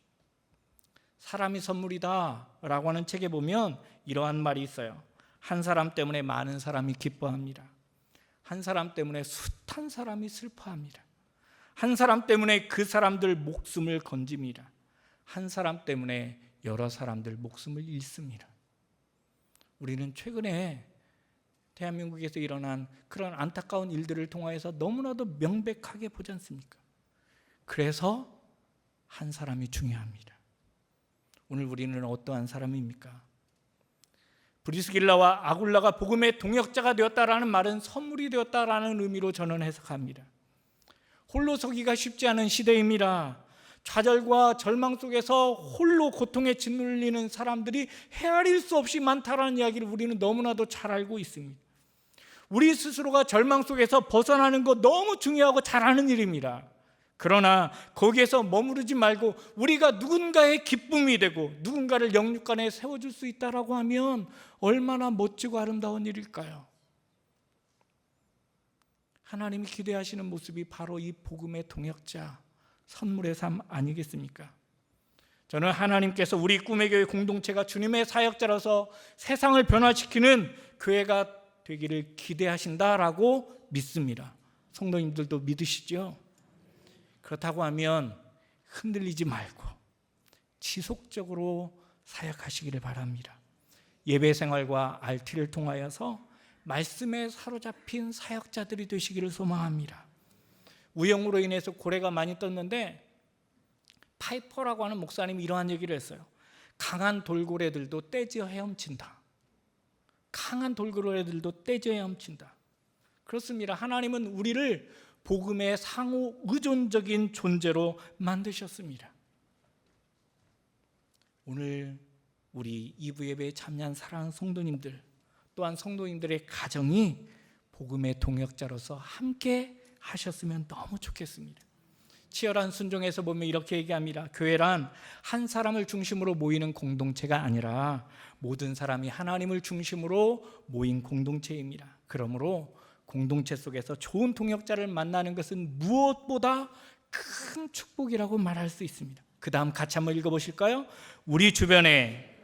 사람이 선물이다 라고 하는 책에 보면 이러한 말이 있어요. 한 사람 때문에 많은 사람이 기뻐합니다. 한 사람 때문에 숱한 사람이 슬퍼합니다. 한 사람 때문에 그 사람들 목숨을 건집니다. 한 사람 때문에 여러 사람들 목숨을 잃습니다. 우리는 최근에 대한민국에서 일어난 그런 안타까운 일들을 통하여서 너무나도 명백하게 보지 않습니까? 그래서 한 사람이 중요합니다. 오늘 우리는 어떠한 사람입니까? 브리스길라와 아굴라가 복음의 동역자가 되었다라는 말은 선물이 되었다라는 의미로 저는 해석합니다. 홀로 서기가 쉽지 않은 시대입니다. 좌절과 절망 속에서 홀로 고통에 짓눌리는 사람들이 헤아릴 수 없이 많다라는 이야기를 우리는 너무나도 잘 알고 있습니다. 우리 스스로가 절망 속에서 벗어나는 것 너무 중요하고 잘하는 일입니다. 그러나 거기에서 머무르지 말고 우리가 누군가의 기쁨이 되고 누군가를 영육간에 세워줄 수 있다라고 하면 얼마나 멋지고 아름다운 일일까요? 하나님이 기대하시는 모습이 바로 이 복음의 동역자, 선물의 삶 아니겠습니까? 저는 하나님께서 우리 꿈의 교회 공동체가 주님의 사역자로서 세상을 변화시키는 교회가 되기를 기대하신다라고 믿습니다. 성도님들도 믿으시죠? 그렇다고 하면 흔들리지 말고 지속적으로 사역하시기를 바랍니다. 예배 생활과 RT를 통하여서 말씀에 사로잡힌 사역자들이 되시기를 소망합니다. 우영으로 인해서 고래가 많이 떴는데 파이퍼라고 하는 목사님이 이러한 얘기를 했어요. 강한 돌고래들도 떼지어 헤엄친다. 강한 돌고래들도 떼지어 헤엄친다. 그렇습니다. 하나님은 우리를 복음의 상호 의존적인 존재로 만드셨습니다. 오늘 우리 2부 예배에 참여한 사랑하는 성도님들, 또한 성도님들의 가정이 복음의 동역자로서 함께 하셨으면 너무 좋겠습니다. 치열한 순종에서 보면 이렇게 얘기합니다. 교회란 한 사람을 중심으로 모이는 공동체가 아니라 모든 사람이 하나님을 중심으로 모인 공동체입니다. 그러므로 공동체 속에서 좋은 동역자를 만나는 것은 무엇보다 큰 축복이라고 말할 수 있습니다. 그 다음 같이 한번 읽어보실까요? 우리 주변에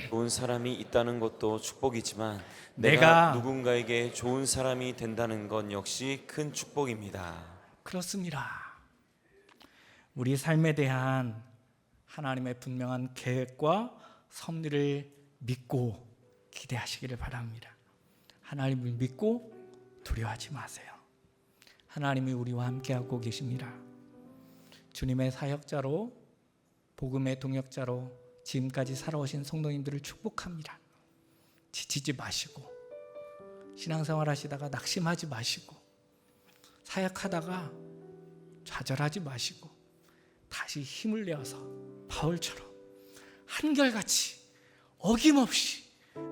좋은 사람이 있다는 것도 축복이지만 내가 내가 누군가에게 좋은 사람이 된다는 건 역시 큰 축복입니다. 그렇습니다. 우리 삶에 대한 하나님의 분명한 계획과 섭리를 믿고 기대하시기를 바랍니다. 하나님을 믿고 두려워하지 마세요. 하나님이 우리와 함께하고 계십니다. 주님의 사역자로 복음의 동역자로 지금까지 살아오신 성도님들을 축복합니다. 지치지 마시고 신앙생활 하시다가 낙심하지 마시고 사역하다가 좌절하지 마시고 다시 힘을 내어서 바울처럼 한결같이 어김없이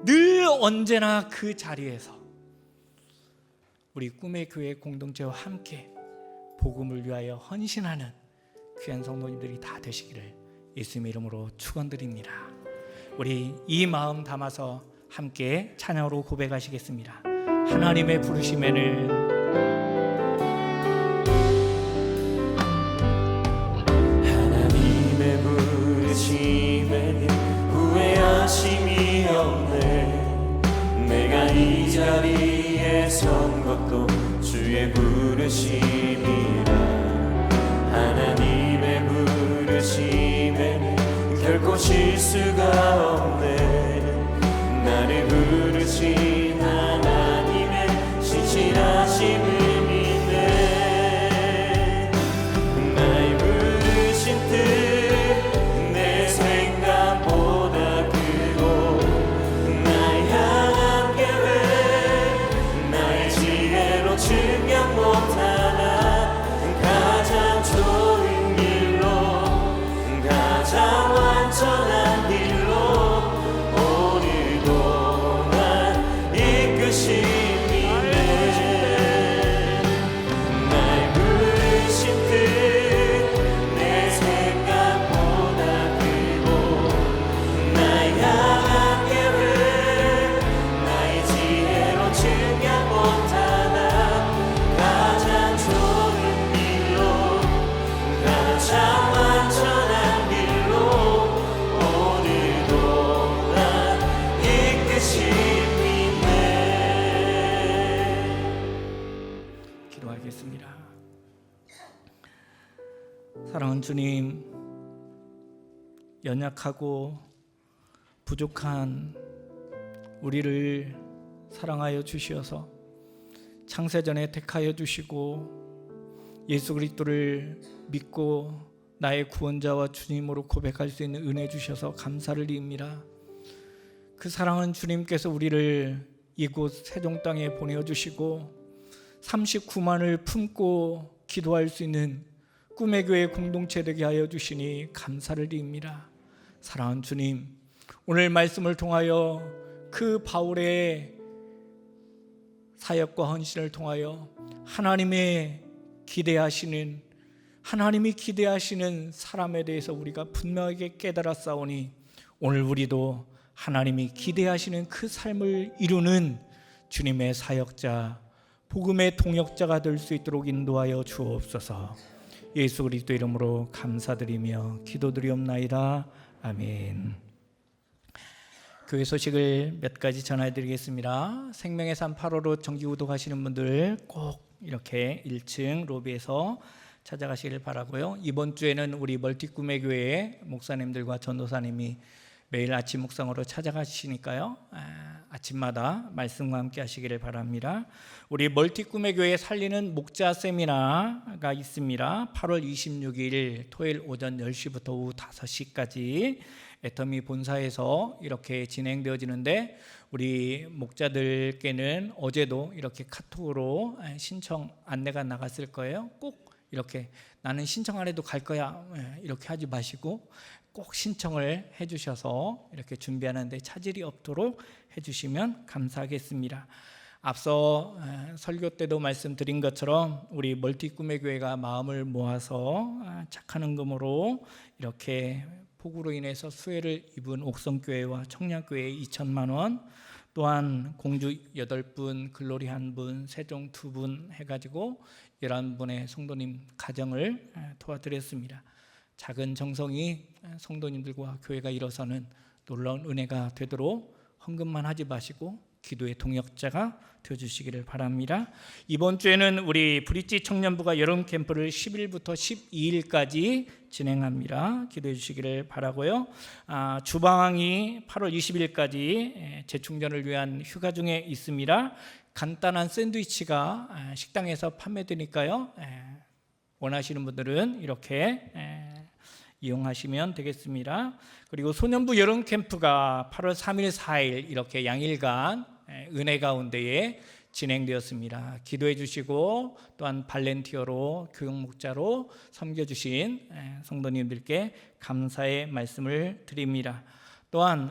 늘 언제나 그 자리에서 우리 꿈의 교회 공동체와 함께 복음을 위하여 헌신하는 귀한 성도님들이 다 되시기를 예수님의 이름으로 축원드립니다. 우리 이 마음 담아서 함께 찬양으로 고백하시겠습니다. 하나님의 부르심에는 하나님의 부르심에는 후회하심이 없네. 내가 이 자리에 선 것도 주의 부르심이라. 하나님의 부르심에는 결코 실수가 없네. 나를 부르신 하나님의 신실하심을 믿네. 나의 부르신 뜻 내 생각보다 크고 나의 향한 계획 나의 지혜로 증명 못하나 가장 좋은 길로 가장 완전한 길로 오늘도 날 이끄심이네. 나의 부르신 뜻 내 생각보다 크고 나의 향한 계획 나의 지혜로 증명 못하나 가장 좋은 길로 가장 완전한 길로 오늘도 날 이끄심이네. 기도하겠습니다. 사랑하는 주님, 연약하고 부족한 우리를 사랑하여 주시어서 창세전에 택하여 주시고 예수 그리스도를 믿고 나의 구원자와 주님으로 고백할 수 있는 은혜 주셔서 감사를 드립니다. 그 사랑하는 주님께서 우리를 이곳 세종 땅에 보내주시고 39만을 품고 기도할 수 있는 꿈의 교회 공동체 되게 하여 주시니 감사를 드립니다. 사랑하는 주님, 오늘 말씀을 통하여 그 바울의 사역과 헌신을 통하여 하나님이 기대하시는 사람에 대해서 우리가 분명하게 깨달았사오니 오늘 우리도 하나님이 기대하시는 그 삶을 이루는 주님의 사역자, 복음의 동역자가 될 수 있도록 인도하여 주옵소서. 예수 그리스도 이름으로 감사드리며 기도드리옵나이다. 아멘. 교회 소식을 몇 가지 전해드리겠습니다. 생명의 산 8호로 정기구독 하시는 분들 꼭 이렇게 1층 로비에서 찾아가시길 바라고요. 이번 주에는 우리 멀티꿈의 교회 목사님들과 전도사님이 매일 아침 묵상으로 찾아가시니까요, 아침마다 말씀과 함께 하시기를 바랍니다. 우리 멀티꿈의 교회 살리는 목자 세미나가 있습니다. 8월 26일 토요일 오전 10시부터 오후 5시까지 애터미 본사에서 이렇게 진행되어지는데, 우리 목자들께는 어제도 이렇게 카톡으로 신청 안내가 나갔을 거예요. 꼭 이렇게 나는 신청 안 해도 갈 거야 이렇게 하지 마시고 꼭 신청을 해주셔서 이렇게 준비하는 데 차질이 없도록 해주시면 감사하겠습니다. 앞서 설교 때도 말씀드린 것처럼 우리 멀티꿈의 교회가 마음을 모아서 착한 헌금으로 이렇게 폭우로 인해서 수혜를 입은 옥성교회와 청량교회에 2천만 원, 또한 공주 8분, 글로리 1분, 세종 2분 해가지고 11분의 성도님 가정을 도와드렸습니다. 작은 정성이 성도님들과 교회가 일어서는 놀라운 은혜가 되도록 헌금만 하지 마시고 기도의 동역자가 되어주시기를 바랍니다. 이번 주에는 우리 브릿지 청년부가 여름 캠프를 10일부터 12일까지 진행합니다. 기도해 주시기를 바라고요. 주방이 8월 20일까지 재충전을 위한 휴가 중에 있습니다. 간단한 샌드위치가 식당에서 판매되니까요, 원하시는 분들은 이렇게 이용하시면 되겠습니다. 그리고 소년부 여름 캠프가 8월 3일 4일 이렇게 양일간 은혜 가운데에 진행되었습니다. 기도해 주시고 또한 발렌티어로 교육 목자로 섬겨주신 성도님들께 감사의 말씀을 드립니다. 또한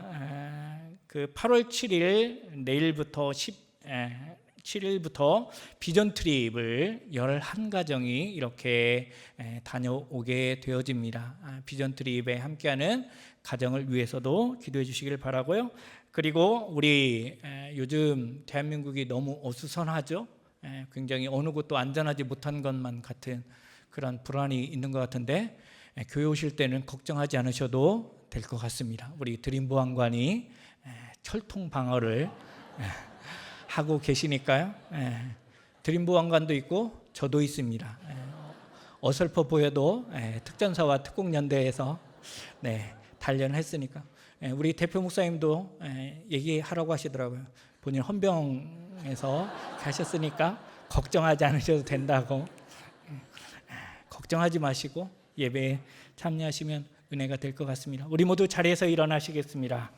그 8월 7일 내일부터 7일부터 비전 트립을 11가정이 이렇게 다녀오게 되어집니다. 비전 트립에 함께하는 가정을 위해서도 기도해 주시길 바라고요. 그리고 우리 요즘 대한민국이 너무 어수선하죠. 굉장히 어느 곳도 안전하지 못한 것만 같은 그런 불안이 있는 것 같은데, 교회 오실 때는 걱정하지 않으셔도 될 것 같습니다. 우리 드림보안관이 철통 방어를 하고 계시니까요. 드림보안관도 있고 저도 있습니다. 어설퍼 보여도 특전사와 특공연대에서 단련했으니까. 우리 대표 목사님도 얘기하라고 하시더라고요. 본인 헌병에서 가셨으니까 걱정하지 않으셔도 된다고. 걱정하지 마시고 예배에 참여하시면 은혜가 될 것 같습니다. 우리 모두 자리에서 일어나시겠습니다.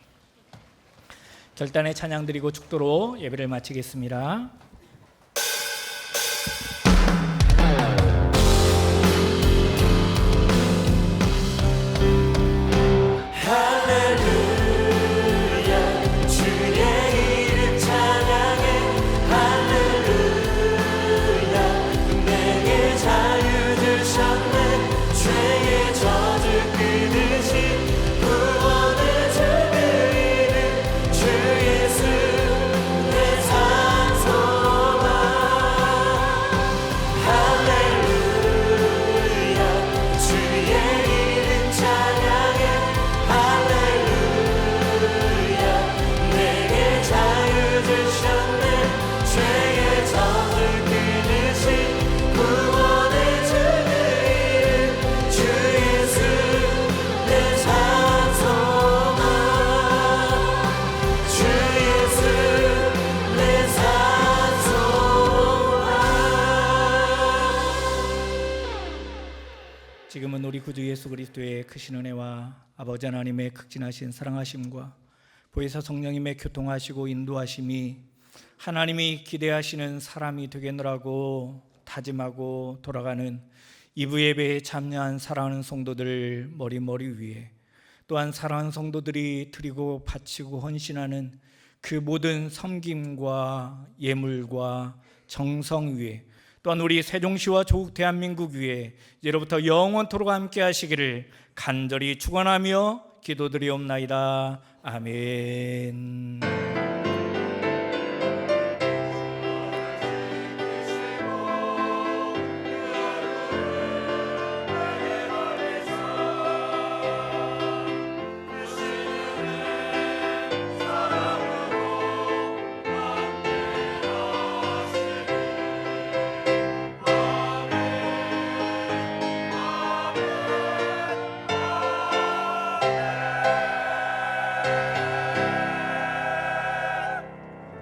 결단의 찬양 드리고 축도로 예배를 마치겠습니다. 지금은 우리 구주 예수 그리스도의 크신 은혜와 아버지 하나님의 극진하신 사랑하심과 보혜사 성령님의 교통하시고 인도하심이 하나님이 기대하시는 사람이 되겠노라고 다짐하고 돌아가는 이부 예배에 참여한 사랑하는 성도들 머리 위에, 또한 사랑하는 성도들이 드리고 바치고 헌신하는 그 모든 섬김과 예물과 정성 위에, 또한 우리 세종시와 조국 대한민국 위에 이제로부터 영원토록 함께 하시기를 간절히 축원하며 기도드리옵나이다. 아멘.